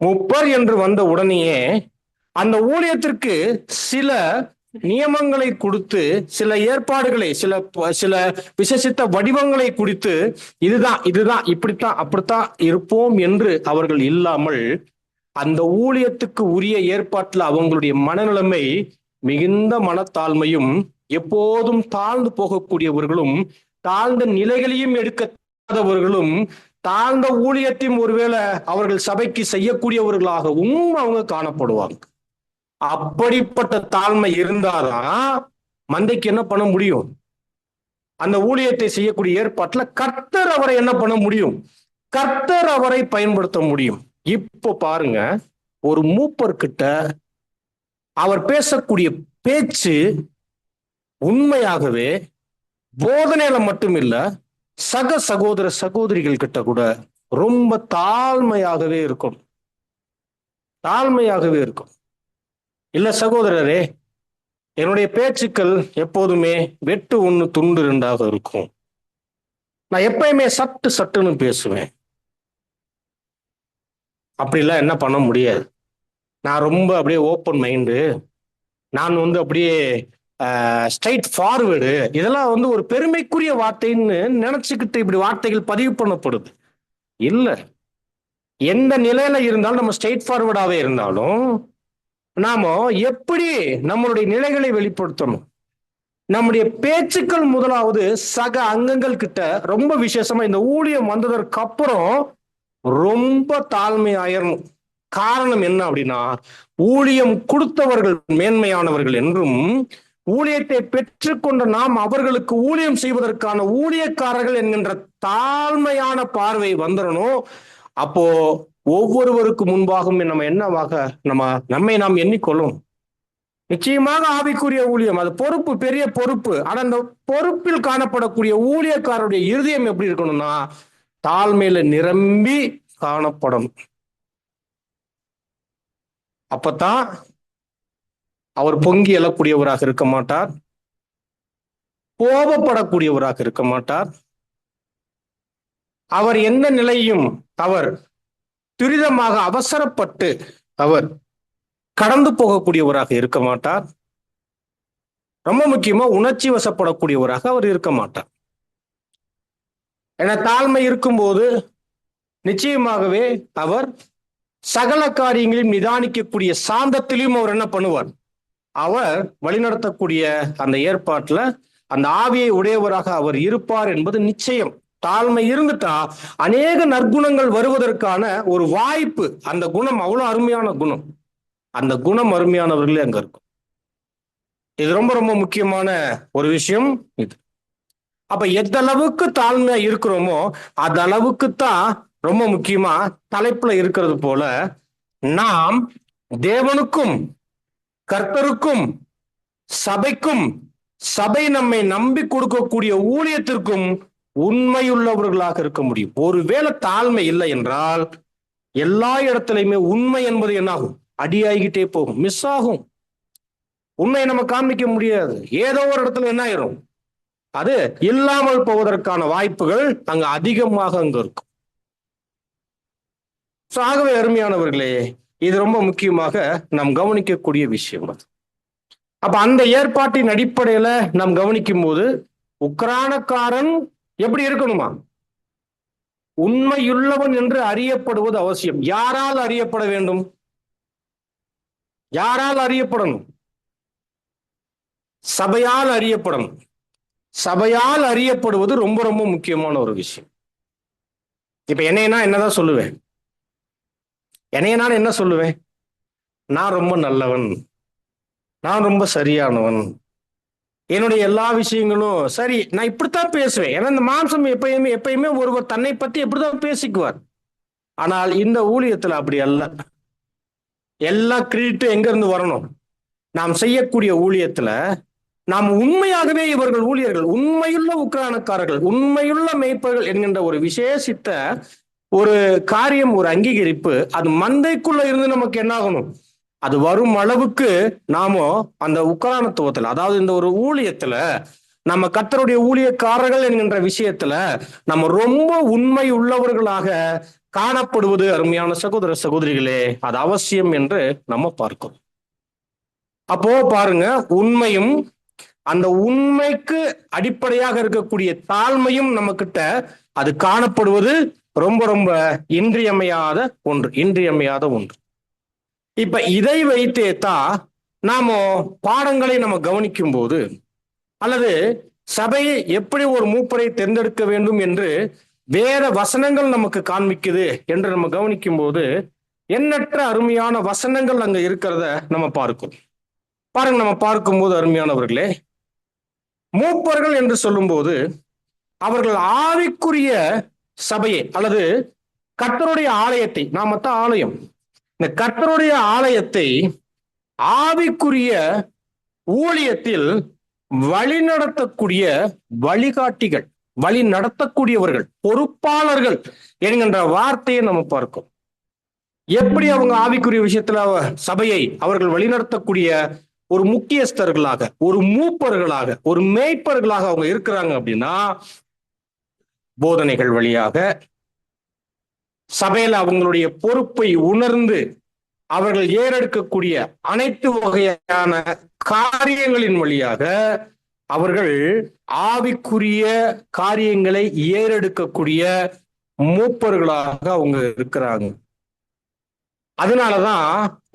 முப்பர் என்று வந்த உடனேயே அந்த ஊழியத்திற்கு சில நியமங்களை கொடுத்து, சில ஏற்பாடுகளை, சில விசேஷித்த வடிவங்களை குறித்து, இதுதான் இப்படித்தான் அப்படித்தான் இருப்போம் என்று அவர்கள் இல்லாமல் அந்த ஊழியத்துக்கு உரிய ஏற்பாட்டில் அவங்களுடைய மனநிலைமை மிகுந்த மனத்தாழ்மையும், எப்போதும் தாழ்ந்து போகக்கூடியவர்களும், தாழ்ந்த நிலைகளையும் எடுக்காதவர்களும், தாழ்ந்த ஊழியத்தையும் ஒருவேளை அவர்கள் சபைக்கு செய்யக்கூடியவர்களாகவும் அவங்க காணப்படுவாங்க. அப்படிப்பட்ட தாழ்மை இருந்தாதான் மந்தைக்கு என்ன பண்ண முடியும்? அந்த ஊழியத்தை செய்யக்கூடிய ஏற்பாட்டுல கர்த்தர் அவரை என்ன பண்ண முடியும்? கர்த்தர் அவரை பயன்படுத்த முடியும். இப்போ பாருங்க, ஒரு மூப்பர்கிட்ட அவர் பேசக்கூடிய பேச்சு உண்மையாகவே போதனையில மட்டுமில்ல, சக சகோதர சகோதரிகள் கிட்ட கூட ரொம்ப தாழ்மையாகவே இருக்கும். தாழ்மையாகவே இருக்கும். இல்ல சகோதரரே, என்னுடைய பேச்சுக்கள் எப்போதுமே வெட்டு ஒண்ணு துண்டு ரெண்டாக இருக்கும். நான் எப்பயுமே சட்டுன்னு பேசுவேன். அப்படிலாம் என்ன பண்ண முடியாது. நான் ரொம்ப அப்படியே ஓப்பன் மைண்டு, நான் அப்படியே ஸ்ட்ரைட் ஃபார்வேர்டு. இதெல்லாம் ஒரு பெருமைக்குரிய வார்த்தைன்னு நினைச்சுக்கிட்டு இப்படி வார்த்தைகள் பதிவு பண்ணப்படுது. இல்லை, எந்த நிலையில இருந்தாலும் நம்ம ஸ்ட்ரைட் ஃபார்வர்டாவே இருந்தாலும் நாம எப்படி நம்மளுடைய நிலைகளை வெளிப்படுத்தணும்? நம்முடைய பேச்சுக்கள் முதலாவது சக அங்கங்கள் கிட்ட ரொம்ப விசேஷமா இந்த ஊழியம் வந்ததற்கு அப்புறம் ரொம்ப தாழ்மை ஆயிரணும். காரணம் என்ன அப்படின்னா, ஊழியம் கொடுத்தவர்கள் மேன்மையானவர்கள் என்றும், ஊழியத்தை பெற்றுக்கொண்ட நாம் அவர்களுக்கு ஊழியம் செய்வதற்கான ஊழியக்காரர்கள் என்கின்ற தாழ்மையான பார்வை வந்துடணும். அப்போ ஒவ்வொருவருக்கு முன்பாகவும் நம்ம என்னவாக நம்மை நாம் எண்ணிக்கொள்ளும். நிச்சயமாக ஆவிக்குரிய ஊழியம் அது பொறுப்பு, பெரிய பொறுப்பு. ஆனா அந்த பொறுப்பில் காணப்படக்கூடிய ஊழியக்காரருடைய இருதயம் எப்படி இருக்கணும்னா தாழ்மையில நிரம்பி காணப்படும். அப்பத்தான் அவர் பொங்கி எழக்கூடியவராக இருக்க மாட்டார், கோபப்படக்கூடியவராக இருக்க மாட்டார். அவர் எந்த நிலையும் அவர் துரிதமாக அவசரப்பட்டு அவர் கடந்து போகக்கூடியவராக இருக்க மாட்டார். ரொம்ப முக்கியமா உணர்ச்சி வசப்படக்கூடியவராக அவர் இருக்க மாட்டார். ஏன்னா தாழ்மை இருக்கும்போது நிச்சயமாகவே அவர் சகல காரியங்களையும் நிதானிக்கக்கூடிய சாந்தத்திலையும் அவர் என்ன பண்ணுவார்? அவர் வழிநடத்தக்கூடிய அந்த ஏற்பாட்டுல அந்த ஆவியை உடையவராக அவர் இருப்பார் என்பது நிச்சயம். தாழ்மை இருந்துட்டா அநேக நற்குணங்கள் வருவதற்கான ஒரு வாய்ப்பு. அந்த குணம் அவ்வளவு அருமையான குணம். அந்த குணம் அருமையானவர்களே அங்க இருக்கும். இது ரொம்ப ரொம்ப முக்கியமான ஒரு விஷயம் இது. அப்ப எந்த அளவுக்கு தாழ்மையா இருக்கிறோமோ அந்த அளவுக்குத்தான் ரொம்ப முக்கியமா தலைப்புல இருக்கிறது போல நாம் தேவனுக்கும் கர்த்தருக்கும் சபைக்கும் சபை நம்மை நம்பி கொடுக்கக்கூடிய ஊழியத்திற்கும் உண்மையுள்ளவர்களாக இருக்க முடியும். ஒருவேளை தாழ்மை இல்லை என்றால் எல்லா இடத்துலையுமே உண்மை என்பது என்னாகும்? அடியாகிட்டே போகும், மிஸ் ஆகும். உண்மையை நம்ம காண்பிக்க முடியாது. ஏதோ ஒரு இடத்துல என்ன ஆயிரும்? அது இல்லாமல் போவதற்கான வாய்ப்புகள் அங்க அதிகமாக அங்க இருக்கும். ஆகவே அருமையானவர்களே, இது ரொம்ப முக்கியமாக நாம் கவனிக்கக்கூடிய விஷயம். அப்ப அந்த ஏற்பாட்டின் அடிப்படையில நாம் கவனிக்கும் போது உக்ரானக்காரன் எப்படி இருக்கணுமா? உண்மையுள்ளவன் என்று அறியப்படுவது அவசியம். யாரால் அறியப்பட வேண்டும்? யாரால் அறியப்படணும்? சபையால் அறியப்படணும். சபையால் அறியப்படுவது ரொம்ப ரொம்ப முக்கியமான ஒரு விஷயம். இப்ப என்னையனா என்னதான் சொல்லுவேன்? என்னைய என்ன சொல்லுவேன்? நான் ரொம்ப நல்லவன், நான் ரொம்ப சரியானவன், என்னுடைய எல்லா விஷயங்களும் சரி, நான் இப்படித்தான் பேசுவேன். ஏன்னா இந்த மாம்சம் எப்பயுமே ஒருவர் தன்னை பத்தி எப்படிதான் பேசிக்குவார். ஆனால் இந்த ஊழியத்துல அப்படி அல்ல. எல்லா கிரெடிட் எங்க இருந்து வரணும்? நாம் செய்யக்கூடிய ஊழியத்துல நாம் உண்மையாகவே இவர்கள் ஊழியர்கள், உண்மையுள்ள உக்ரானக்காரர்கள், உண்மையுள்ள மேய்ப்பர்கள் என்கின்ற ஒரு விசேஷித்த ஒரு காரியம், ஒரு அங்கீகரிப்பு அது மந்தைக்குள்ள இருந்து நமக்கு என்ன ஆகணும்? அது வரும் அளவுக்கு நாம அந்த உக்ரானத்துவத்துல, அதாவது இந்த ஒரு ஊழியத்துல நம்ம கர்த்தருடைய ஊழியக்காரர்கள் என்கின்ற விஷயத்துல நம்ம ரொம்ப உண்மை உள்ளவர்களாக காணப்படுவது அருமையான சகோதர சகோதரிகளே, அது அவசியம் என்று நம்ம பார்க்கிறோம். அப்போ பாருங்க, உண்மையும் அந்த உண்மைக்கு அடிப்படையாக இருக்கக்கூடிய தாழ்மையும் நம்ம கிட்ட அது காணப்படுவது ரொம்ப ரொம்ப இன்றியமையாத ஒன்று. இப்ப இதை வைத்தே தான் நாம பாடங்களை நம்ம கவனிக்கும் போது, அல்லது சபையை எப்படி ஒரு மூப்பரை தேர்ந்தெடுக்க வேண்டும் என்று வேற வசனங்கள் நமக்கு காண்பிக்குது என்று நம்ம கவனிக்கும் போது எண்ணற்ற அருமையான வசனங்கள் அங்க இருக்கிறத நம்ம பார்க்கிறோம். பாருங்க, நம்ம பார்க்கும்போது அருமையானவர்களே, மூப்பர்கள் என்று சொல்லும்போது அவர்கள் ஆவிக்குரிய சபையை அல்லது கர்த்தருடைய ஆலயத்தை, நாமத்தான் ஆலயம், இந்த கர்த்தருடைய ஆலயத்தை ஆவிக்குரிய ஊழியத்தில் வழிநடத்தக்கூடிய வழிகாட்டிகள், வழி நடத்தக்கூடியவர்கள், பொறுப்பாளர்கள் என்கின்ற வார்த்தையை நம்ம பார்க்கிறோம். எப்படி அவங்க ஆவிக்குரிய விஷயத்துல சபையை அவர்கள் வழிநடத்தக்கூடிய ஒரு முக்கியஸ்தர்களாக, ஒரு மூப்பர்களாக, ஒரு மேய்ப்பர்களாக அவங்க இருக்கிறாங்க அப்படின்னா, போதனைகள் வழியாக, சபையில அவங்களுடைய பொறுப்பை உணர்ந்து அவர்கள் ஏறெடுக்கக்கூடிய அனைத்து வகையான காரியங்களின் வழியாக அவர்கள் ஆவிக்குரிய காரியங்களை ஏறெடுக்கக்கூடிய மூப்பர்களாக அவங்க இருக்கிறாங்க. அதனாலதான்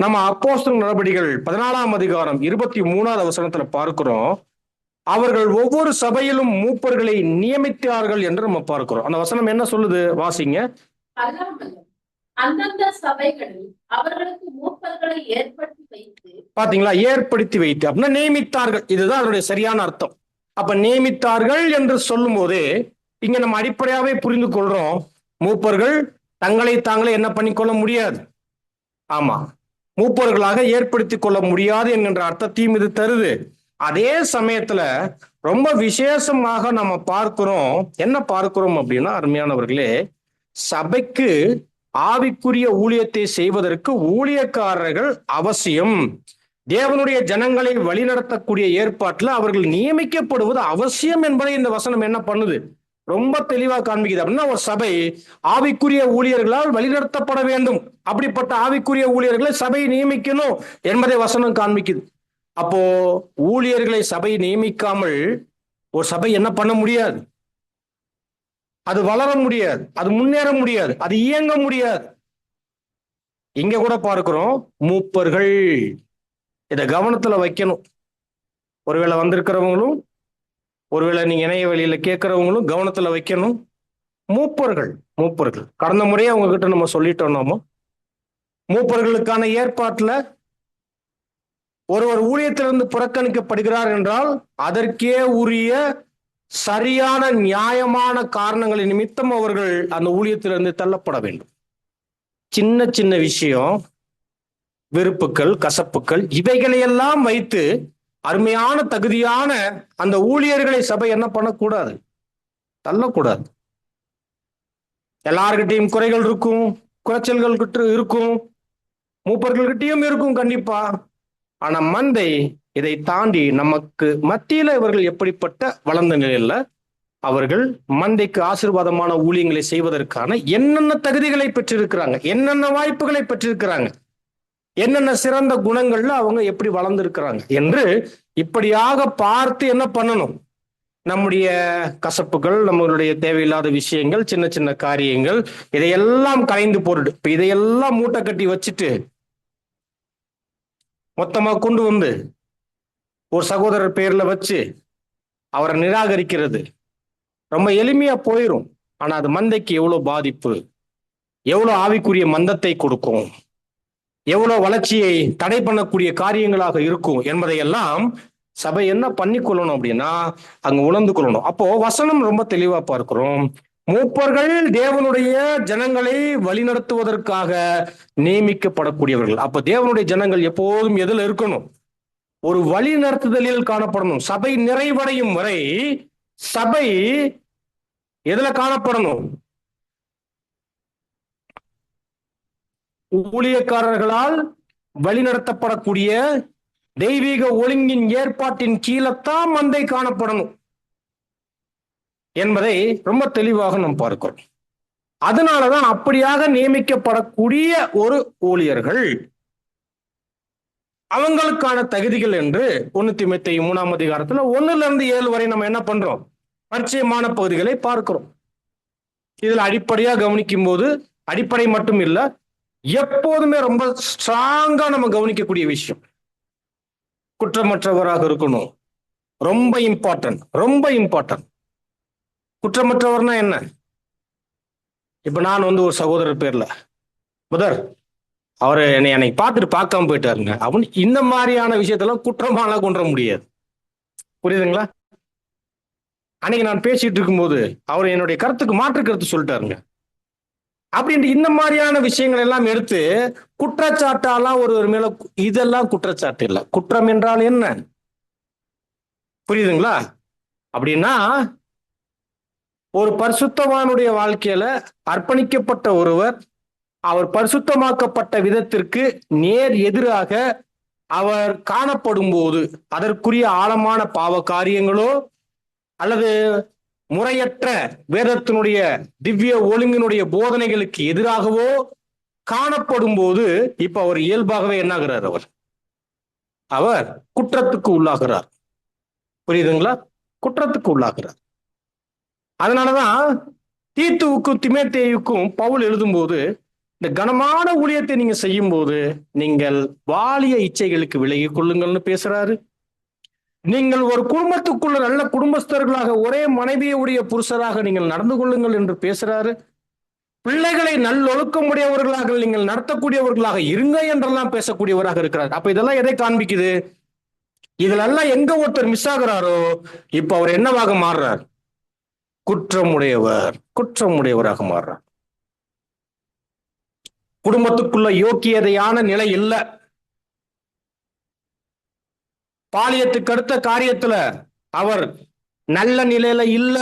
நம்ம அப்போஸ்தலர் நடபடிகள் 14ஆம் அதிகாரம் 23வது வசனத்துல பார்க்கிறோம், அவர்கள் ஒவ்வொரு சபையிலும் மூப்பர்களை நியமித்தார்கள் என்று நம்ம பார்க்கிறோம். அந்த வசனம் என்ன சொல்லுது? வாசிங்க. அந்தந்த சபைகளில் அவர்களுக்கு மூப்பர்களை ஏற்படுத்தி வைத்து, பாத்தீங்களா? ஏற்படுத்தி வைத்து அப்படின்னா நியமித்தார்கள். இதுதான் அதனுடைய சரியான அர்த்தம். அப்ப நியமித்தார்கள் என்று சொல்லும் போதே இங்க நம்ம அடிப்படையாவே புரிந்து கொள்றோம், மூப்பர்கள் தங்களை தாங்களே என்ன பண்ணிக்கொள்ள முடியாது. ஆமா, மூப்பர்களாக ஏற்படுத்தி கொள்ள முடியாது என்கின்ற அர்த்தத்தையும் இது தருது. அதே சமயத்துல ரொம்ப விசேஷமாக நம்ம பார்க்கிறோம், என்ன பார்க்கிறோம் அப்படின்னா, அருமையானவர்களே, சபைக்கு ஆவிக்குரிய ஊழியத்தை செய்வதற்கு ஊழியக்காரர்கள் அவசியம். தேவனுடைய ஜனங்களை வழிநடத்தக்கூடிய ஏற்பாட்டுல அவர்கள் நியமிக்கப்படுவது அவசியம் என்பதை இந்த வசனம் என்ன பண்ணுது? ரொம்ப தெளிவா காண்பிக்குது. அப்படின்னா ஒரு சபை ஆவிக்குரிய ஊழியர்களால் வழிநடத்தப்பட வேண்டும். அப்படிப்பட்ட ஆவிக்குரிய ஊழியர்களை சபை நியமிக்கணும் என்பதை வசனம் காண்பிக்குது. அப்போ ஊழியர்களை சபை நியமிக்காமல் ஒரு சபை என்ன பண்ண முடியாது? அது வளர முடியாது, அது முன்னேற முடியாது, அது இயங்க முடியாது. இங்க கூட பார்க்கிறோம், மூப்பர்கள். இதை கவனத்துல வைக்கணும். ஒருவேளை வந்திருக்கிறவங்களும், ஒருவேளை நீங்க இணைய வழியில கேட்கிறவங்களும் கவனத்துல வைக்கணும். மூப்பர்கள், மூப்பர்கள் கடந்த முறையே அவங்க கிட்ட நம்ம சொல்லிட்டோம். நாம மூப்பர்களுக்கான ஏற்பாட்டுல ஒருவர் ஊழியத்திலிருந்து புறக்கணிக்கப்படுகிறார் என்றால் அதற்கே உரிய சரியான நியாயமான காரணங்களின் நிமித்தம் அவர்கள் அந்த ஊழியத்திலிருந்து தள்ளப்பட வேண்டும். சின்ன சின்ன விஷயம், வெறுப்புகள், கசப்புகள், இவைகளையெல்லாம் வைத்து அருமையான தகுதியான அந்த ஊழியர்களை சபை என்ன பண்ணக்கூடாது? தள்ளக்கூடாது. எல்லார்கிட்டையும் குறைகள் இருக்கும், குறைச்சல்கள் கிட்ட இருக்கும், மூப்பர்கள்கிட்டையும் இருக்கும் கண்டிப்பா. ஆனா மந்தை இதை தாண்டி நமக்கு மத்தியில இவர்கள் எப்படிப்பட்ட வளர்ந்த நிலையில அவர்கள் மந்தைக்கு ஆசீர்வாதமான ஊழியங்களை செய்வதற்கான என்னென்ன தகுதிகளை பெற்றிருக்கிறாங்க, என்னென்ன வாய்ப்புகளை பெற்றிருக்கிறாங்க, என்னென்ன சிறந்த குணங்கள்ல அவங்க எப்படி வளர்ந்திருக்கிறாங்க என்று இப்படியாக பார்த்து என்ன பண்ணணும்? நம்முடைய கசப்புகள், நம்மளுடைய தேவையில்லாத விஷயங்கள், சின்ன சின்ன காரியங்கள், இதையெல்லாம் கலைந்து போட்டு இப்ப இதையெல்லாம் மூட்டை கட்டி வச்சுட்டு மொத்தமா கொண்டு வந்து ஒரு சகோதரர் பேர்ல வச்சு அவரை நிராகரிக்கிறது ரொம்ப எளிமையா போயிரும். ஆனா அது மந்தைக்கு எவ்வளவு பாதிப்பு, எவ்வளவு ஆவிக்குரிய மந்தத்தை கொடுக்கும், எவ்வளவு வளர்ச்சியை தடை பண்ணக்கூடிய காரியங்களாக இருக்கும் என்பதையெல்லாம் சபை என்ன பண்ணிக்கொள்ளணும் அப்படின்னா அங்க உணர்ந்து கொள்ளணும். அப்போ வசனம் ரொம்ப தெளிவா பார்க்கிறோம். மூப்பர்கள் தேவனுடைய ஜனங்களை வழிநடத்துவதற்காக நியமிக்கப்படக்கூடியவர்கள். அப்ப தேவனுடைய ஜனங்கள் எப்போதும் எதுல இருக்கணும்? ஒரு வழி நடத்துதலில் காணப்படணும். சபை நிறைவடையும் வரை சபை எதுல காணப்படணும்? ஊழியக்காரர்களால் வழிநடத்தப்படக்கூடிய தெய்வீக ஒழுங்கின் ஏற்பாட்டின் கீழத்தான் மந்தை காணப்படணும் என்பதை ரொம்ப தெளிவாக நாம் பார்க்கிறோம். அதனாலதான் அப்படியாக நியமிக்கப்படக்கூடிய ஒரு ஊழியர்கள் அவங்களுக்கான தகுதிகள் என்று 1 தீமோத்தேயு 3ஆம் அதிகாரத்துல 1-7 வரை நம்ம என்ன பண்றோம்? பரிச்சயமான பகுதிகளை பார்க்கிறோம். இதுல அடிப்படையா கவனிக்கும் போது, அடிப்படை மட்டும் இல்ல, எப்போதுமே ரொம்ப ஸ்ட்ராங்கா நம்ம கவனிக்கக்கூடிய விஷயம், குற்றமற்றவராக இருக்கணும். ரொம்ப இம்பார்ட்டன்ட், ரொம்ப இம்பார்ட்டன்ட். குற்றமற்றவர்னா என்ன? இப்ப நான் ஒரு சகோதரர் பேர்ல முதல் அவரு என்னை அன்னைக்கு பார்த்துட்டு பார்க்காம போயிட்டாருங்க அப்படின்னு இந்த மாதிரியான விஷயத்தெல்லாம் குற்றமால கொண்டு வர முடியாது. புரியுதுங்களா? அன்னைக்கு நான் பேசிட்டு இருக்கும்போது அவர் என்னுடைய கருத்துக்கு மாற்று கருத்து சொல்லிட்டாருங்க அப்படின்ட்டு இந்த மாதிரியான விஷயங்கள் எல்லாம் எடுத்து குற்றச்சாட்டாலாம் ஒரு மேல, இதெல்லாம் குற்றச்சாட்டு இல்லை. குற்றம் என்றால் என்ன? புரியுதுங்களா? அப்படின்னா ஒரு பரிசுத்தவானுடைய வாழ்க்கையில அர்ப்பணிக்கப்பட்ட ஒருவர் அவர் பரிசுத்தமாக்கப்பட்ட விதத்திற்கு நேர் எதிராக அவர் காணப்படும் போது அதற்குரிய ஆழமான பாவ காரியங்களோ அல்லது முறையற்ற வேதத்தினுடைய திவ்ய ஒழுங்கினுடைய போதனைகளுக்கு எதிராகவோ காணப்படும் போது இப்ப அவர் இயல்பாகவே என்னாகிறார்? அவர் குற்றத்துக்கு உள்ளாகிறார். புரியுதுங்களா? குற்றத்துக்கு உள்ளாகிறார். அதனாலதான் தீத்துவுக்கும் திமோத்தேயுக்கும் பவுல் எழுதும்போது இந்த கனமான ஊழியத்தை நீங்க செய்யும் போது நீங்கள் வாலிய இச்சைகளுக்கு விலகி கொள்ளுங்கள்னு பேசுறாரு. நீங்கள் ஒரு குடும்பத்துக்குள்ள நல்ல குடும்பஸ்தர்களாக ஒரே மனைவியுடைய புருஷராக நீங்கள் நடந்து கொள்ளுங்கள் என்று பேசுறாரு. பிள்ளைகளை நல்லொழுக்கமுடையவர்களாக நீங்கள் நடத்தக்கூடியவர்களாக இருங்க என்றெல்லாம் பேசக்கூடியவராக இருக்கிறார். அப்ப இதெல்லாம் எதை காண்பிக்குது? இதுலெல்லாம் எங்க ஒருத்தர் மிஸ் ஆகிறாரோ இப்ப அவர் என்னவாக மாறுறார்? குற்றமுடையவராக மாறுறார். குடும்பத்துக்குள்ள யோக்கியதையான நிலை இல்லை. பாலியத்துக்கு அடுத்த காரியத்துல அவர் நல்ல நிலையில இல்ல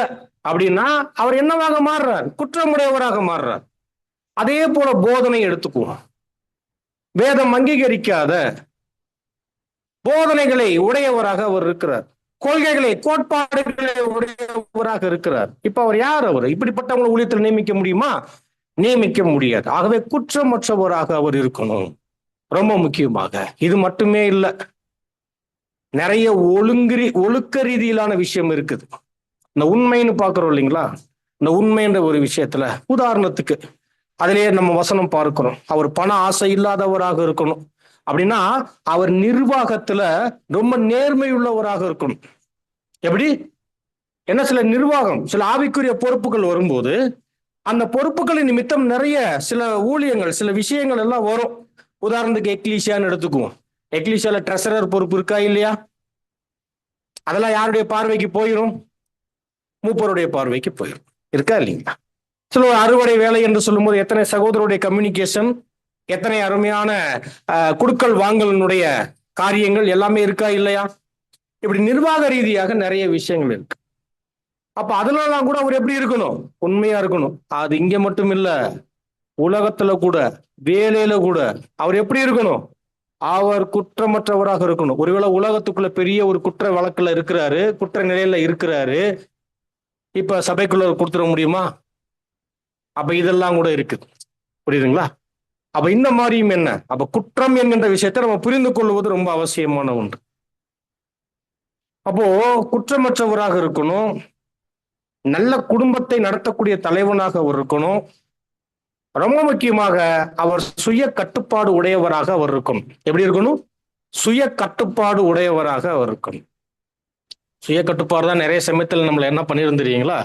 அப்படின்னா அவர் என்னவாக மாறுறார்? குற்றமுடையவராக மாறுறார். அதே போல போதனை எடுத்துக்குவோம். வேதம் அங்கீகரிக்காத போதனைகளை உடையவராக அவர் இருக்கிறார். கொள்கைகளை, கோட்பாடுகளை உடையவராக இருக்கிறார். இப்ப அவர் யார்? அவர் இப்படிப்பட்டவங்களை ஊழியத்தில் நியமிக்க முடியுமா? நியமிக்க முடியாது. ஆகவே குற்றமற்றவராக அவர் இருக்கணும். ரொம்ப முக்கியமாக இது மட்டுமே இல்லை, நிறைய ஒழுக்க ரீதியிலான விஷயம் இருக்குது. இந்த உண்மைன்னு பாக்குறோம் இல்லைங்களா? இந்த உண்மை என்ற ஒரு விஷயத்துல உதாரணத்துக்கு அதிலேயே நம்ம வசனம் பார்க்கிறோம், அவர் பண ஆசை இல்லாதவராக இருக்கணும். அப்படின்னா அவர் நிர்வாகத்துல ரொம்ப நேர்மை உள்ளவராக இருக்கணும். எப்படி? என்ன சில நிர்வாகம், சில ஆவிக்குரிய பொறுப்புகள் வரும்போது அந்த பொறுப்புகளின் நிமித்தம் நிறைய சில ஊழியங்கள், சில விஷயங்கள் எல்லாம் வரும். உதாரணத்துக்கு எக்லீசியான்னு எடுத்துக்குவோம். எக்லீசியால ட்ரெஷரர் பொறுப்பு இருக்கா இல்லையா? அதெல்லாம் யாருடைய பார்வைக்கு போயிடும்? மூப்பருடைய பார்வைக்கு போயிடும். இருக்கா இல்லைங்களா? சில அறுவடை வேலை என்று சொல்லும்போது எத்தனை சகோதரருடைய கம்யூனிகேஷன், எத்தனை அருமையான குடுக்கல் வாங்கலினுடைய காரியங்கள் எல்லாமே இருக்கா இல்லையா? இப்படி நிர்வாக ரீதியாக நிறைய விஷயங்கள் இருக்கு. அப்ப அதனாலலாம் கூட அவர் எப்படி இருக்கணும்? உண்மையா இருக்கணும். அது இங்க மட்டும் இல்ல, உலகத்துல கூட, வேலையில கூட அவர் எப்படி இருக்கணும்? அவர் குற்றமற்றவராக இருக்கணும். ஒருவேளை உலகத்துக்குள்ள பெரிய ஒரு குற்ற வழக்குல இருக்கிறாரு, குற்ற நிலையில இருக்கிறாரு, இப்ப சபைக்குள்ள கொடுத்துட முடியுமா? அப்ப இதெல்லாம் கூட இருக்கு. புரியுதுங்களா? அப்ப இந்த மாதிரியும் என்ன, அப்ப குற்றம் என்கின்ற விஷயத்தை நம்ம புரிந்து கொள்வது ரொம்ப அவசியமான ஒன்று. அப்போ குற்றமற்றவராக இருக்கணும், நல்ல குடும்பத்தை நடத்தக்கூடிய தலைவனாக அவர் இருக்கணும். ரொம்ப முக்கியமாக அவர் சுய கட்டுப்பாடு உடையவராக அவர் இருக்கணும். எப்படி இருக்கணும்? சுய கட்டுப்பாடு உடையவராக அவர் இருக்கணும். சுய கட்டுப்பாடு தான் நிறைய சமயத்தில் நம்மளை என்ன பண்ணியிருந்துறீங்களா,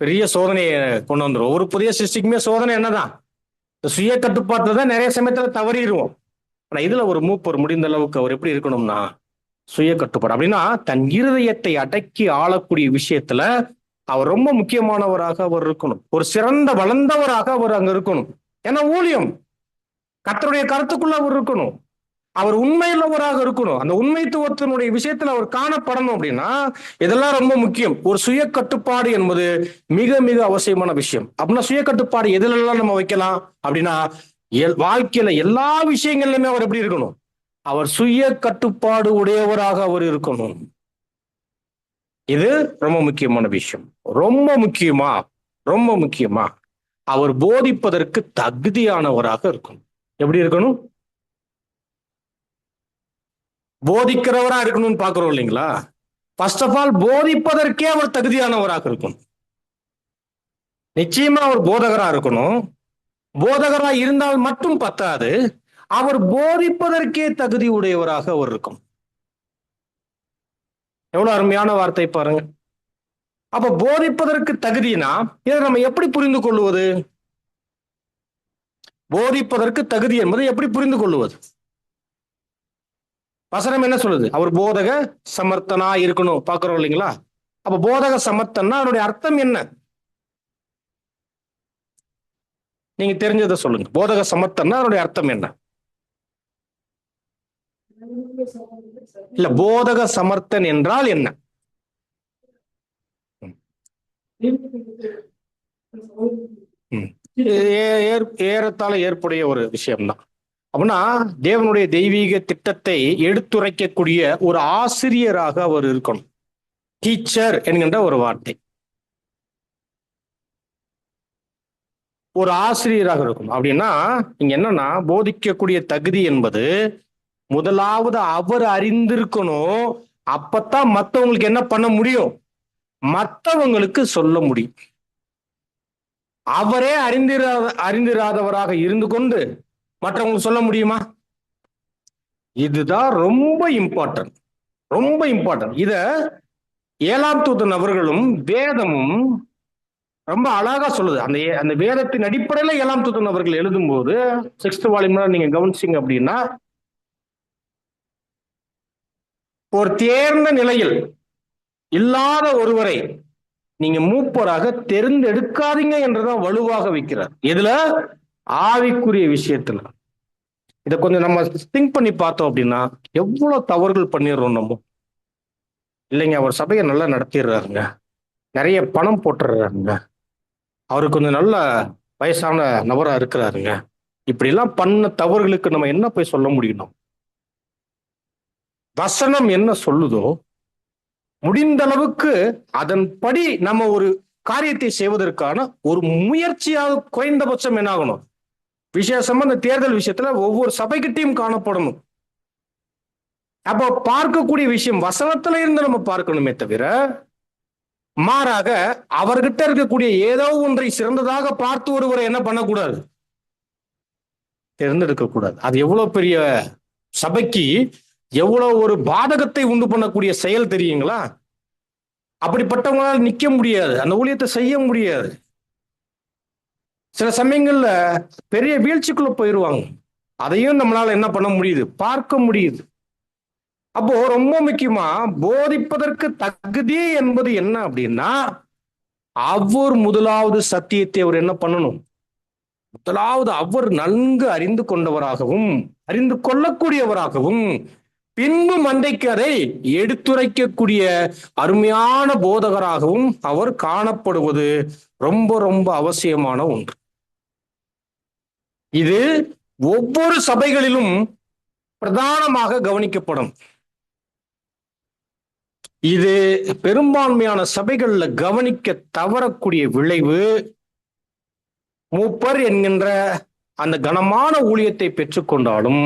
பெரிய சோதனையை கொண்டு வந்துடும். ஒரு புதிய சிருஷ்டிக்குமே சோதனை என்னதான்? சுய கட்டுப்பாட்டை தான் நிறைய சமயத்துல தவறிடுவோம். ஆனா இதுல ஒரு மூப்பர் முடிந்த அளவுக்கு அவர் எப்படி இருக்கணும்னா சுய கட்டுப்பாடு. அப்படின்னா தன் இருதயத்தை அடக்கி ஆளக்கூடிய விஷயத்துல அவர் ரொம்ப முக்கியமானவராக அவர் இருக்கணும். ஒரு சிறந்த வளர்ந்தவராக அவர் அங்க இருக்கணும். ஏன்னா ஊழியம் கர்த்தருடைய கருத்துக்குள்ள அவர் இருக்கணும். அவர் உண்மையுள்ளவராக இருக்கணும். அந்த உண்மைத்துவத்தினுடைய விஷயத்துல அவர் காணப்படணும். அப்படின்னா இதெல்லாம் ரொம்ப முக்கியம். ஒரு சுய கட்டுப்பாடு என்பது மிக மிக அவசியமான விஷயம். அப்படின்னா சுய கட்டுப்பாடு எதுலெல்லாம் நம்ம வைக்கலாம் அப்படின்னா வாழ்க்கையில எல்லா விஷயங்கள்லயுமே அவர் எப்படி இருக்கணும்? அவர் சுய கட்டுப்பாடு உடையவராக அவர் இருக்கணும். இது ரொம்ப முக்கியமான விஷயம். ரொம்ப முக்கியமா அவர் போதிப்பதற்கு தகுதியானவராக இருக்கணும். எப்படி இருக்கணும்? போதிக்கிறவரா இருக்கணும்னு பாக்குறோம் இல்லைங்களா? ஃபர்ஸ்ட் ஆஃப் ஆல் போதிப்பதற்கே அவர் தகுதியானவராக இருக்கணும். நிச்சயமா அவர் போதகரா இருக்கணும். போதகரா இருந்தால் மட்டும் பத்தாது, அவர் போதிப்பதற்கே தகுதி உடையவராக அவர் இருக்கும். எவ்வளவு அருமையான வார்த்தை பாருங்க. அப்ப போதிப்பதற்கு தகுதினா இதை நம்ம எப்படி புரிந்து கொள்வது? போதிப்பதற்கு தகுதி என்பதை எப்படி புரிந்து கொள்வது? வசனம் என்ன சொல்லுது? அவர் போதக சமர்த்தனா இருக்கணும் பாக்குறோம் இல்லைங்களா? அப்ப போதக சமர்த்தன்னா அதனுடைய அர்த்தம் என்ன? நீங்க தெரிஞ்சதை சொல்லுங்க. போதக சமர்த்தன்னா அதனுடைய அர்த்தம் என்ன? இல்ல, போதக சமர்த்தன் என்றால் என்ன? ஏறத்தாழ ஏற்புடைய ஒரு விஷயம்தான். அப்படின்னா தேவனுடைய தெய்வீக திட்டத்தை எடுத்துரைக்கக்கூடிய ஒரு ஆசிரியராக அவர் இருக்கணும். டீச்சர் என்கின்ற ஒரு வார்த்தை. ஒரு ஆசிரியராக இருக்கும். அப்படின்னா இங்க என்னன்னா போதிக்கக்கூடிய தகுதி என்பது முதலாவது அவர் அறிந்திருக்கணும். அப்பத்தான் மற்றவங்களுக்கு என்ன பண்ண முடியும்? மற்றவங்களுக்கு சொல்ல முடியும். அவரே அறிந்திராதவராக இருந்து கொண்டு மற்றவங்களுக்கு சொல்ல முடியுமா? இதுதான் ரொம்ப இம்பார்ட்டன்ட். இத 7ஆம் தூதன் அவர்களும் வேதமும் ரொம்ப அழகா சொல்லுது. அந்த வேதத்தின் அடிப்படையில 7ஆம் தூதன் அவர்கள் எழுதும் போது 6th வால்யூம்ல நீங்க கவனிச்சீங்க அப்படின்னா, ஒரு தேர்ந்த நிலையில் இல்லாத ஒருவரை நீங்க மூப்பராக தேர்ந்தெடுக்காதீங்க என்றுதான் வலுவாக வைக்கிறார். எதுல? ஆவிக்குரிய விஷயத்துல. இதை கொஞ்சம் நம்ம திங்க் பண்ணி பார்த்தோம் அப்படின்னா எவ்வளவு தவறுகள் பண்ணிடுறோம் நம்ம. இல்லைங்க, அவர் சபையை நல்லா நடத்திடுறாருங்க, நிறைய பணம் போட்டுடுறாருங்க, அவருக்கு கொஞ்சம் நல்ல வயசான நபரா இருக்கிறாருங்க, இப்படி எல்லாம் பண்ண தவறுகளுக்கு நம்ம என்ன போய் சொல்ல முடியும்? வசனம் என்ன சொல்லுதோ முடிந்த அளவுக்கு அதன்படி நம்ம ஒரு காரியத்தை செய்வதற்கான ஒரு முயற்சியாக குறைந்தபட்சம் என்ன ஆகணும்? விசேஷமா இந்த தேர்தல் விஷயத்துல ஒவ்வொரு சபைக்கிட்டையும் காணப்படணும். அப்போ பார்க்கக்கூடிய விஷயம் வசனத்துல இருந்து நம்ம பார்க்கணுமே தவிர மாறாக அவர்கிட்ட இருக்கக்கூடிய ஏதோ ஒன்றை சிறந்ததாக பார்த்து ஒருவரை என்ன பண்ணக்கூடாது, தேர்ந்தெடுக்க கூடாது. அது எவ்வளவு பெரிய சபைக்கு எவ்வளவு ஒரு பாதகத்தை உண்டு பண்ணக்கூடிய செயல் தெரியுங்களா? அப்படிப்பட்டவங்களால் நிக்க முடியாது, அந்த ஊழியத்தை செய்ய முடியாது. சில சமயங்கள்ல பெரிய வீழ்ச்சிக்குள்ள போயிடுவாங்க. அதையும் நம்மளால என்ன பண்ண முடியுது, பார்க்க முடியுது. அப்போ ரொம்ப முக்கியமா போதிப்பதற்கு தகுதி என்பது என்ன அப்படின்னா, அவர் முதலாவது சத்தியத்தை அவர் என்ன பண்ணணும், முதலாவது அவர் நன்கு அறிந்து கொண்டவராகவும் அறிந்து கொள்ளக்கூடியவராகவும் பின்பு மந்தைக்கு அதை எடுத்துரைக்கக்கூடிய அருமையான போதகராகவும் அவர் காணப்படுவது ரொம்ப ரொம்ப அவசியமான ஒன்று. இது ஒவ்வொரு சபைகளிலும் பிரதானமாக கவனிக்கப்படும். இது பெரும்பான்மையான சபைகள்ல கவனிக்க தவறக்கூடிய விளைவு, மூப்பர் என்கின்ற அந்த கனமான ஊழியத்தை பெற்றுக்கொண்டாலும்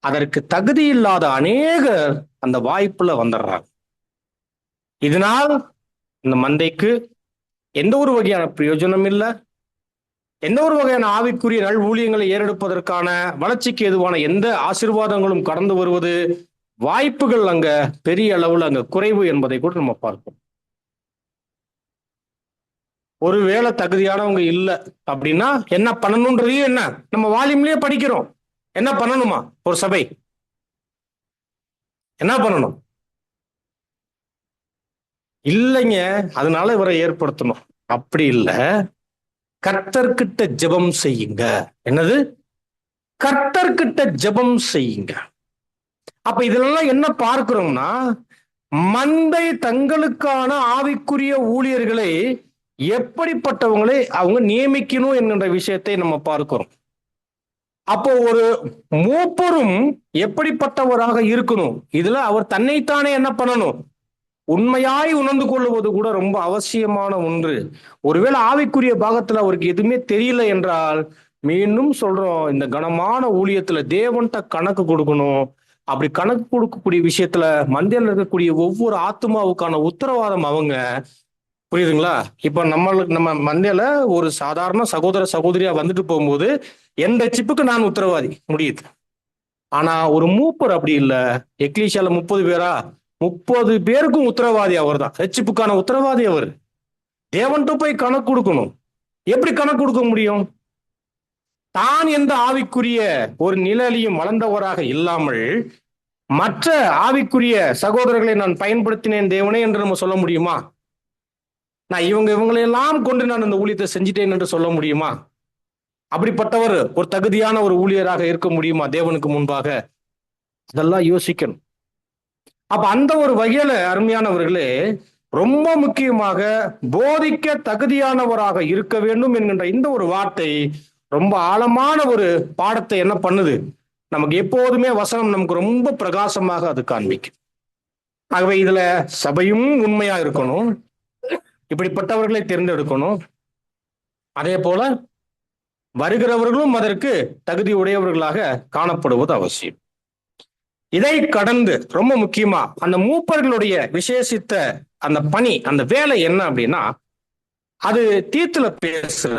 அதற்கு தகுதி இல்லாத அநேகர் அந்த வாய்ப்புல வந்துடுறாங்க. இதனால் இந்த மந்தைக்கு எந்த ஒரு வகையான பிரயோஜனம் இல்லை, எந்த ஒரு வகையான ஆவிக்குரிய நல் ஊழியங்களை ஏறெடுப்பதற்கான வளர்ச்சிக்கு எதுவான எந்த ஆசீர்வாதங்களும் கடந்து வருவது வாய்ப்புகள் அங்க பெரிய அளவில் அங்க குறைவு என்பதை கூட நம்ம பார்ப்போம். ஒருவேளை தகுதியானவங்க இல்லை அப்படின்னா என்ன பண்ணணும்ன்றதையும் என்ன நம்ம வால்யூம்லயே படிக்கிறோம். என்ன பண்ணணுமா ஒரு சபை, என்ன பண்ணணும்? இல்லைங்க அதனால இவரை ஏற்படுத்தணும் அப்படி இல்லை, கர்த்தர்கிட்ட ஜெபம் செய்யுங்க. என்னது? கர்த்தர்கிட்ட ஜெபம் செய்யுங்க. அப்ப இதெல்லாம் என்ன பார்க்கிறோம்னா, மந்தை தங்களுக்கான ஆவிக்குரிய ஊழியர்களை எப்படிப்பட்டவங்களை அவங்க நியமிக்கணும் என்கின்ற விஷயத்தை நம்ம பார்க்கிறோம். அப்போ ஒரு மூப்பரும் எப்படிப்பட்டவராக இருக்கணும், இதுல அவர் தன்னைத்தானே என்ன பண்ணணும், உண்மையாய் உணர்ந்து கொள்வது கூட ரொம்ப அவசியமான ஒன்று. ஒருவேளை ஆவிக்குரிய பாகத்துல அவருக்கு எதுவுமே தெரியல என்றால், மீண்டும் சொல்றோம், இந்த கனமான ஊழியத்துல தேவன்கிட்ட கணக்கு கொடுக்கணும். அப்படி கணக்கு கொடுக்கக்கூடிய விஷயத்துல மந்தையில் இருக்கக்கூடிய ஒவ்வொரு ஆத்மாவுக்கான உத்தரவாதம் அவங்க, புரியுதுங்களா? இப்ப நம்ம மந்தையில ஒரு சாதாரண சகோதர சகோதரியா வந்துட்டு போகும்போது எந்த சிப்புக்கு நான் உத்தரவாதி முடியுது. ஆனா ஒரு மூப்பர் அப்படி இல்லை. எக்லீஷியால 30 பேரா, 30 பேருக்கும் உத்தரவாதி அவர் தான். ரட்சிப்புக்கான உத்தரவாதி அவர். தேவன்கிட்ட போய் கணக்கு கொடுக்கணும். எப்படி கணக்கு கொடுக்க முடியும்? தான் எந்த ஆவிக்குரிய ஒரு நிலையிலையும் வளர்ந்தவராக இல்லாமல் மற்ற ஆவிக்குரிய சகோதரர்களை நான் பயன்படுத்தினேன் தேவனே என்று நம்ம சொல்ல முடியுமா? நான் இவங்களையெல்லாம் கொண்டு நான் இந்த ஊழியத்தை செஞ்சிட்டேன் என்று சொல்ல முடியுமா? அப்படிப்பட்டவர் ஒரு தகுதியான ஒரு ஊழியராக இருக்க முடியுமா தேவனுக்கு முன்பாக? அதெல்லாம் யோசிக்கணும். அப்ப அந்த ஒரு வகையில அருமையானவர்களே, ரொம்ப முக்கியமாக போதிக்க தகுதியானவராக இருக்க வேண்டும் என்கின்ற இந்த ஒரு வார்த்தை ரொம்ப ஆழமான ஒரு பாடத்தை என்ன பண்ணுது, நமக்கு எப்போதுமே வசனம் நமக்கு ரொம்ப பிரகாசமாக அது காண்பிக்கும். ஆகவே இதுல சபையும் உண்மையா இருக்கணும், இப்படிப்பட்டவர்களை தேர்ந்தெடுக்கணும். அதே போல வருகிறவர்களும் அதற்கு தகுதி உடையவர்களாக காணப்படுவது அவசியம். இதை கடந்து ரொம்ப முக்கியமா அந்த மூப்பர்களுடைய விசேஷித்த அந்த பணி, அந்த வேலை என்ன அப்படின்னா, அது தீத்துல பேசுற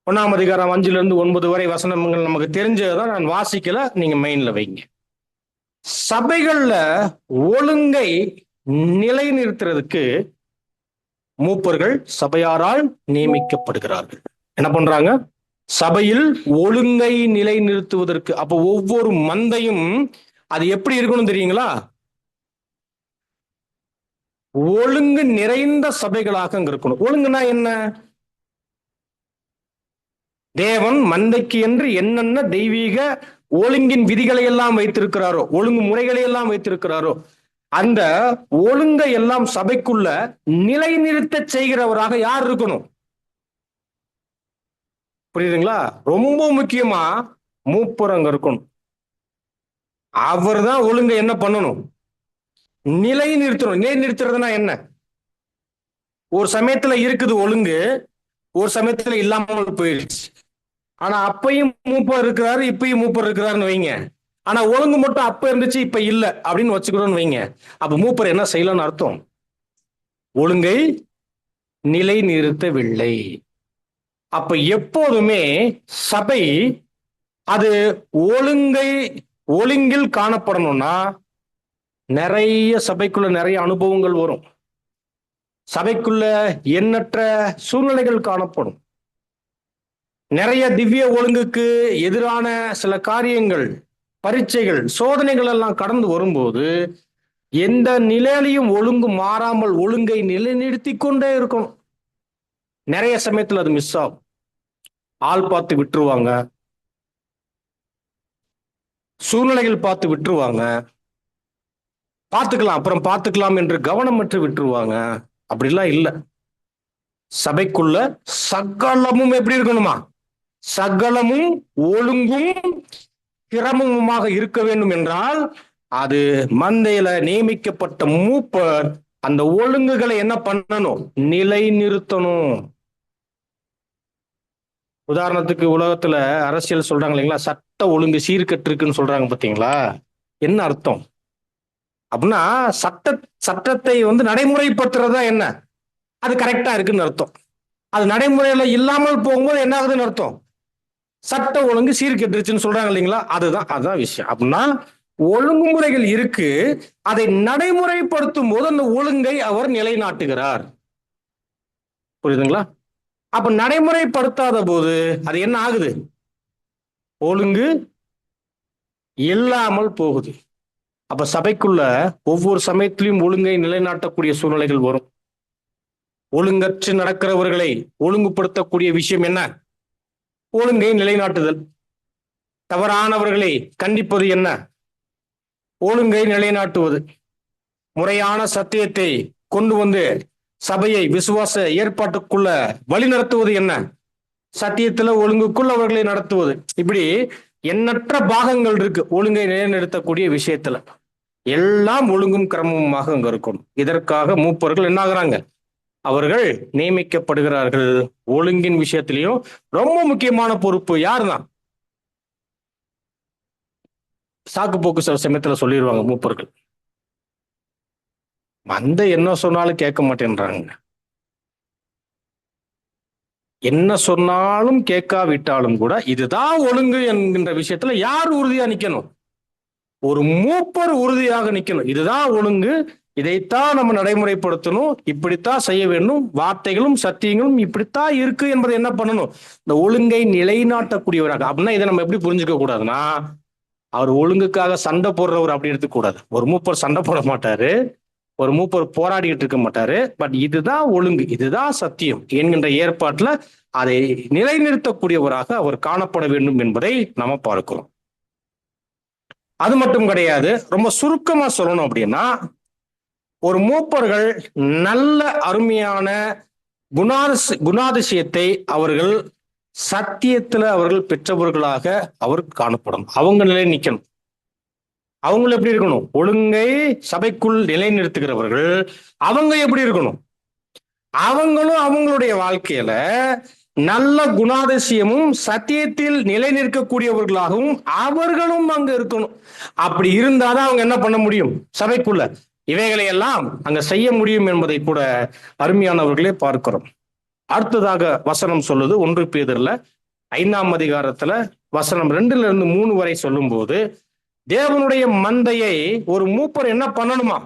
1ஆம் அதிகாரம் 5-9 வரை வசனங்கள் நமக்கு தெரிஞ்சதான், நான் வாசிக்கல, நீங்க மெயின்ல வைங்க. சபைகள்ல ஒழுங்கை நிலைநிறுத்துறதுக்கு மூப்பர்கள் சபையாரால் நியமிக்கப்படுகிறார்கள். என்ன பண்றாங்க? சபையில் ஒழுங்கை நிலைநிறுத்துவதற்கு. அப்ப ஒவ்வொரு மந்தையும் அது எப்படி இருக்கணும் தெரியுங்களா? ஒழுங்கு நிறைந்த சபைகளாக அங்க இருக்கணும். ஒழுங்குனா என்ன? தேவன் மந்தைக்கு என்று என்னென்ன தெய்வீக ஒழுங்கின் விதிகளை எல்லாம் வைத்திருக்கிறாரோ, ஒழுங்கு முறைகளை எல்லாம் வைத்திருக்கிறாரோ, அந்த ஒழுங்கை எல்லாம் சபைக்குள்ள நிலைநிறுத்த செய்கிறவராக யார் இருக்கணும்? புரியுதுங்களா? ரொம்ப முக்கியமா மூப்பர் அங்க இருக்கணும். அவர் தான் ஒழுங்கை என்ன பண்ணணும், நிலைநிறுத்தணும். நிலைநிறுத்துறதுனா என்ன? ஒரு சமயத்துல இருக்குது ஒழுங்கு, ஒரு சமயத்துல இல்லாமல் போயிடுச்சு. ஆனா அப்பையும் மூப்பர் இருக்கிறாரு, இப்பயும் மூப்பர் இருக்கிறாருன்னு வைங்க. ஆனா ஒழுங்கு மட்டும் அப்ப இருந்துச்சு இப்ப இல்ல அப்படின்னு வச்சுக்கிறோம்னு வைங்க. அப்ப மூப்பர் என்ன செய்யலன்னு அர்த்தம்? ஒழுங்கை நிலைநிறுத்தவில்லை. அப்ப எப்போதுமே சபை அது ஒழுங்கில் காணப்படணும்னா நிறைய சபைக்குள்ள நிறைய அனுபவங்கள் வரும். சபைக்குள்ள எண்ணற்ற சூழ்நிலைகள் காணப்படும். நிறைய திவ்ய ஒழுங்குக்கு எதிரான சில காரியங்கள், பரீட்சைகள், சோதனைகள் எல்லாம் கடந்து வரும்போது எந்த நிலையிலையும் ஒழுங்கு மாறாமல் ஒழுங்கை நிலைநிறுத்தி கொண்டே இருக்கணும். நிறைய சமயத்துல அது மிஸ் ஆகும். ஆள் பார்த்து விட்டுருவாங்க, சூழ்நிலைகள் பார்த்து விட்டுருவாங்க, பார்த்துக்கலாம் அப்புறம் பார்த்துக்கலாம் என்று கவனமற்று விட்டுருவாங்க. அப்படிலாம் இல்லை. சபைக்குள்ள சகலமும் எப்படி இருக்கணுமா? சகலமும் ஒழுங்கும் கிரமமுமாக இருக்க வேண்டும் என்றால் அது மந்தையில நியமிக்கப்பட்ட மூப்பர் அந்த ஒழுங்குகளை என்ன பண்ணணும்? நிலைநிறுத்தணும். உதாரணத்துக்கு உலகத்துல அரசியல் சொல்றாங்க இல்லைங்களா, சட்ட ஒழுங்கு சீர்கெட்டு இருக்குன்னு சொல்றாங்க பாத்தீங்களா? என்ன அர்த்தம் அப்படின்னா, சட்டத்தை நடைமுறைப்படுத்துறதா என்ன, அது கரெக்டா இருக்குன்னு அர்த்தம். அது நடைமுறையில இல்லாமல் போகும்போது என்ன ஆகுதுன்னு அர்த்தம்? சட்ட ஒழுங்கு சீர்கெட்டுருச்சுன்னு சொல்றாங்க இல்லைங்களா? அதுதான் விஷயம். அப்படின்னா ஒழுங்குமுறைகள் இருக்கு, அதை நடைமுறைப்படுத்தும் போது அந்த ஒழுங்கை அவர் நிலைநாட்டுகிறார். புரியுதுங்களா? அப்ப நடைமுறைப்படுத்தாத போது அது என்ன ஆகுது? ஒழுங்கு இல்லாமல் போகுது. அப்ப சபைக்குள்ள ஒவ்வொரு சமயத்திலையும் ஒழுங்கை நிலைநாட்டக்கூடிய சூழ்நிலைகள் வரும். ஒழுங்கற்று நடக்கிறவர்களை ஒழுங்குபடுத்தக்கூடிய விஷயம் என்ன? ஒழுங்கை நிலைநாட்டுதல். தவறானவர்களை கண்டிப்பது என்ன? ஒழுங்கை நிலைநாட்டுவது. முறையான சத்தியத்தை கொண்டு வந்து சபையை விசுவாச ஏற்பாட்டுக்குள்ள வழி நடத்துவது என்ன? சத்தியத்துல ஒழுங்குக்குள் அவர்களை நடத்துவது. இப்படி எண்ணற்ற பாகங்கள் இருக்கு ஒழுங்கை நிலைநிறுத்தக்கூடிய விஷயத்துல. எல்லாம் ஒழுங்கும் கிரமமாக அங்க இருக்கணும். இதற்காக மூப்பர்கள் என்ன ஆகுறாங்க? அவர்கள் நியமிக்கப்படுகிறார்கள். ஒழுங்கின் விஷயத்திலையும் ரொம்ப முக்கியமான பொறுப்பு யாருதான்? சாக்கு போக்கு சில சமயத்துல சொல்லிடுவாங்க மூப்பர்கள். என்ன சொன்னாலும் கேட்க மாட்டேன்றாங்க. என்ன சொன்னாலும் கேட்காவிட்டாலும் கூட இதுதான் ஒழுங்கு என்கின்ற விஷயத்துல யார் உறுதியா நிக்கணும்? ஒரு மூப்பர் உறுதியாக நிக்கணும். இதுதான் ஒழுங்கு, இதைத்தான் நம்ம நடைமுறைப்படுத்தணும், இப்படித்தான் செய்ய வேண்டும், வார்த்தைகளும் சத்தியங்களும் இப்படித்தான் இருக்கு என்பதை என்ன பண்ணணும்? இந்த ஒழுங்கை நிலைநாட்டக்கூடியவராக. அப்படின்னா இதை நம்ம எப்படி புரிஞ்சுக்க கூடாதுன்னா, அவர் ஒழுங்குக்காக சண்டை போடுறவர் அப்படி எடுத்துக்கூடாது. ஒரு மூப்பர் சண்டை போட மாட்டாரு, ஒரு மூப்பர் போராடிட்டு இருக்க மாட்டாரு. பட் இதுதான் ஒழுங்கு, இதுதான் சத்தியம் என்கின்ற ஏற்பாட்டுல அதை நிலைநிறுத்தக்கூடியவராக அவர் காணப்பட வேண்டும் என்பதை நம்ம பார்க்கிறோம். அது மட்டும் கிடையாது. ரொம்ப சுருக்கமா சொல்லணும் அப்படின்னா, ஒரு மூப்பர்கள் நல்ல அருமையான குணாதிசயத்தை அவர்கள் சத்தியத்துல அவர்கள் பெற்றவர்களாக அவர் காணப்படும். அவங்க நிலை நிக்கணும். அவங்களும் எப்படி இருக்கணும்? ஒழுங்கை சபைக்குள் நிலைநிறுத்துகிறவர்கள். அவங்க எப்படி இருக்கணும்? அவங்களும் அவங்களுடைய வாழ்க்கையில நல்ல குணாதிசயமும் சத்தியத்தில் நிலை நிற்கக்கூடியவர்களாகவும் அவர்களும் அங்க இருக்கணும். அப்படி இருந்தாதான் அவங்க என்ன பண்ண முடியும்? சபைக்குள்ள இவைகளை எல்லாம் அங்க செய்ய முடியும் என்பதை கூட அருமையானவர்களே பார்க்கிறோம். அடுத்ததாக வசனம் சொல்லுது 1 பேதுருல 5ஆம் அதிகாரத்துல வசனம் 2-3 வரை சொல்லும் போது, தேவனுடைய மந்தையை ஒரு மூப்பர் என்ன பண்ணணுமா?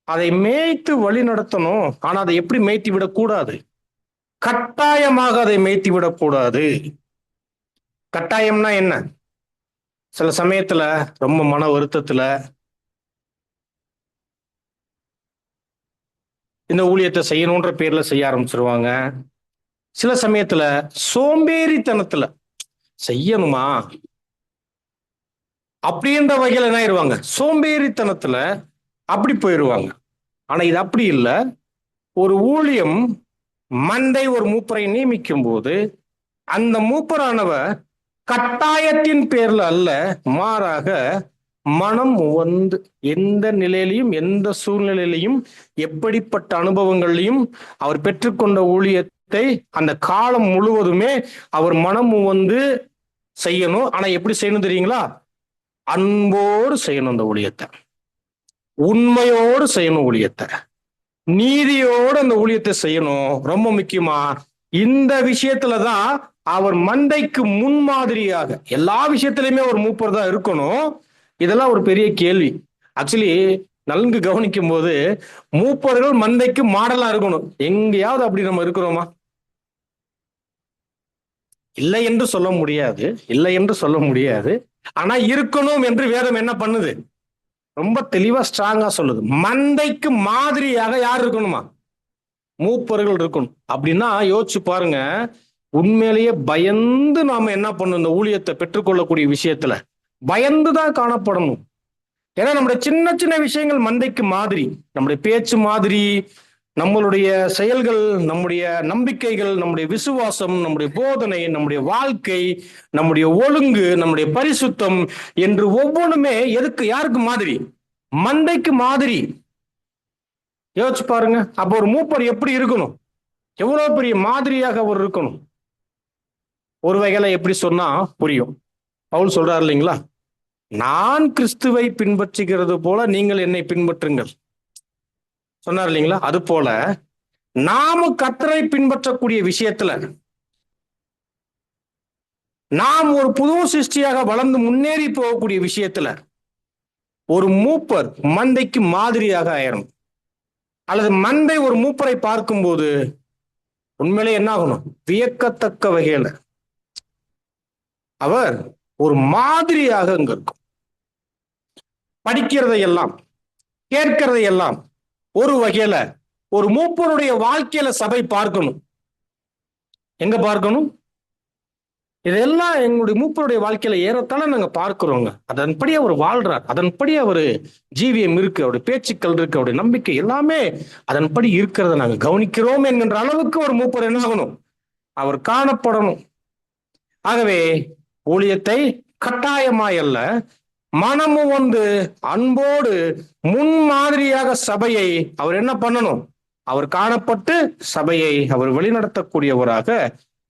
அதை மேய்த்து வழி நடத்தணும். ஆனா அதை எப்படி மேய்த்தி விடக்கூடாது? கட்டாயமாக அதை மேய்த்தி விடக்கூடாது. கட்டாயம்னா என்ன? சில சமயத்துல ரொம்ப மன வருத்தத்துல இந்த ஊழியத்தை செய்யணுன்ற பேர்ல செய்ய ஆரம்பிச்சிருவாங்க. சில சமயத்துல சோம்பேறித்தனத்துல செய்யணுமா அப்படின்ற வகையில் என்ன ஆயிடுவாங்க? சோம்பேறித்தனத்துல அப்படி போயிடுவாங்க. ஆனா இது அப்படி இல்லை. ஒரு ஊழியம் மந்தை ஒரு மூப்பரை நியமிக்கும் போது அந்த மூப்பரானவர் கட்டாயத்தின் பேர்ல அல்ல, மாறாக மனம் வந்து எந்த நிலையிலையும் எந்த சூழ்நிலையிலையும் எப்படிப்பட்ட அனுபவங்களையும் அவர் பெற்றுக்கொண்ட ஊழியத்தை அந்த காலம் முழுவதுமே அவர் மனம் வந்து செய்யணும். ஆனா எப்படி செய்யணும் தெரியுங்களா? அன்போடு செய்யணும். அந்த ஊழியத்தை உண்மையோடு செய்யணும். ஊழியத்தை நீதியோடு அந்த ஊழியத்தை செய்யணும். ரொம்ப முக்கியமா இந்த விஷயத்துலதான் அவர் மந்தைக்கு முன்மாதிரியாக, எல்லா விஷயத்திலுமே ஒரு மூப்பர் தான் இருக்கணும். இதெல்லாம் ஒரு பெரிய கேள்வி. ஆக்சுவலி நன்கு கவனிக்கும் போது மூப்பர்கள் மந்தைக்கு மாடலா இருக்கணும். எங்கேயாவது அப்படி நம்ம இருக்கிறோமா? இல்லை என்று சொல்ல முடியாது, இல்லை என்று சொல்ல முடியாது. ஆனா இருக்கணும் என்று வேதம் என்ன பண்ணுது? ரொம்ப தெளிவா ஸ்ட்ராங்கா சொல்லுது. மந்தைக்கு மாதிரியாக யார் இருக்கணுமா? மூப்பர்கள் இருக்கணும். அப்படின்னா யோசிச்சு பாருங்க, உண்மையிலேயே பயந்து நாம என்ன பண்ணணும்? இந்த ஊழியத்தை பெற்றுக்கொள்ளக்கூடிய விஷயத்துல பயந்துதான் காணப்படணும். ஏன்னா நம்முடைய சின்ன சின்ன விஷயங்கள் மந்தைக்கு மாதிரி, நம்முடைய பேச்சு மாதிரி, நம்மளுடைய செயல்கள், நம்முடைய நம்பிக்கைகள், நம்முடைய விசுவாசம், நம்முடைய போதனை, நம்முடைய வாழ்க்கை, நம்முடைய ஒழுங்கு, நம்முடைய பரிசுத்தம் என்று ஒவ்வொன்றுமே எதுக்கு, யாருக்கு மாதிரி? மந்தைக்கு மாதிரி. யோசிச்சு பாருங்க. அப்ப ஒரு மூப்பர் எப்படி இருக்கணும்? எவ்வளவு பெரிய மாதிரியாக அவர் இருக்கணும்? ஒரு வகையில எப்படி சொன்னா புரியும். பவுல் சொல்றாரு இல்லைங்களா, நான் கிறிஸ்துவை பின்பற்றுகிறது போல நீங்கள் என்னை பின்பற்றுங்கள் சொன்னார் இல்லைங்களா. அது போல நாம கர்த்தரை பின்பற்றக்கூடிய விஷயத்துல நாம் ஒரு புது சிருஷ்டியாக வளர்ந்து முன்னேறி போகக்கூடிய விஷயத்துல ஒரு மூப்பர் மந்தைக்கு மாதிரியாக ஆயிரும். அல்லது மந்தை ஒரு மூப்பரை பார்க்கும்போது உண்மையிலே என்ன ஆகணும்? வியக்கத்தக்க வகையில அவர் ஒரு மாதிரியாக அங்க இருக்கும். படிக்கிறதையெல்லாம், கேட்கிறதையெல்லாம் ஒரு வகையில ஒரு மூப்பருடைய வாழ்க்கையில சபை பார்க்கணும். எங்க பார்க்கணும்? இதெல்லாம் எங்களுடைய மூப்பருடைய வாழ்க்கையில ஏறத்தாழ நாங்க பார்க்கிறோங்க. அதன்படி அவர் வாழ்றார், அதன்படி அவரு ஜீவியம் இருக்கு, அவருடைய பேச்சுக்கள் இருக்கு, அவருடைய நம்பிக்கை எல்லாமே அதன்படி இருக்கிறத நாங்க கவனிக்கிறோம் என்கின்ற அளவுக்கு ஒரு மூப்பர் என்ன ஆகணும்? அவர் காணப்படணும். ஆகவே ஊழியத்தை கட்டாயமாய் அல்ல, மனமும் வந்து அன்போடு முன்மாதிரியாக சபையை அவர் என்ன பண்ணணும்? அவர் காணப்பட்டு சபையை அவர் வழிநடத்தக்கூடியவராக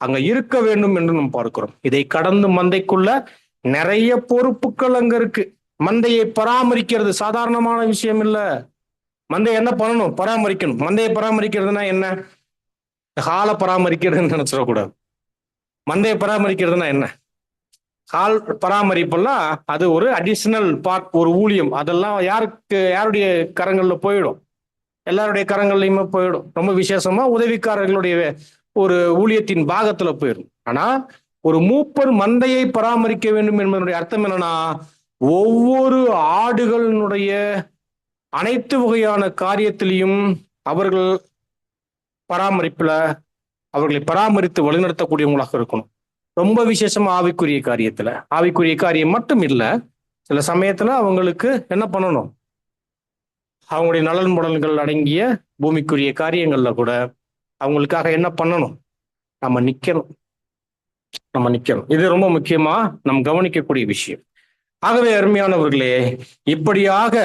அங்க இருக்க வேண்டும் என்று நாம் பார்க்கிறோம். இதை கடந்து மந்தைக்குள்ள நிறைய பொறுப்புகள் அங்க இருக்கு. மந்தையை பராமரிக்கிறது சாதாரணமான விஷயம் இல்ல. மந்தையை என்ன பண்ணணும்? பராமரிக்கணும். மந்தையை பராமரிக்கிறதுனா என்ன? காலை பராமரிக்கிறதுன்னு நினைச்சிடக்கூடாது. மந்தையை பராமரிக்கிறதுனா என்ன? கால் பராமரிப்பெல்லாம் அது ஒரு அடிஷனல் பார்ட், ஒரு ஊழியம். அதெல்லாம் யாருடைய கரங்கள்ல போயிடும்? எல்லாருடைய கரங்கள்லயுமே போயிடும். ரொம்ப விசேஷமா உதவிக்காரர்களுடைய ஒரு ஊழியத்தின் பாகத்துல போயிடும். ஆனா ஒரு மூப்பர் மந்தையை பராமரிக்க வேண்டும் என்பதனுடைய அர்த்தம் என்னன்னா, ஒவ்வொரு ஆடுகளினுடைய அனைத்து வகையான காரியத்திலையும் அவர்கள் பராமரிப்புல அவர்களை பராமரித்து வழிநடத்தக்கூடியவங்களாக இருக்கணும். ரொம்ப விசேஷமா ஆவிக்குரிய காரியத்துல, ஆவிக்குரிய காரியம் மட்டும் இல்ல, சில சமயத்துல அவங்களுக்கு என்ன பண்ணணும்? அவங்களுடைய நலன் முடல்கள் அடங்கிய பூமிக்குரிய காரியங்கள்ல கூட அவங்களுக்காக என்ன பண்ணணும்? நம்ம நிக்கணும். இது ரொம்ப முக்கியமா நம்ம கவனிக்கக்கூடிய விஷயம். ஆகவே அருமையானவர்களே, இப்படியாக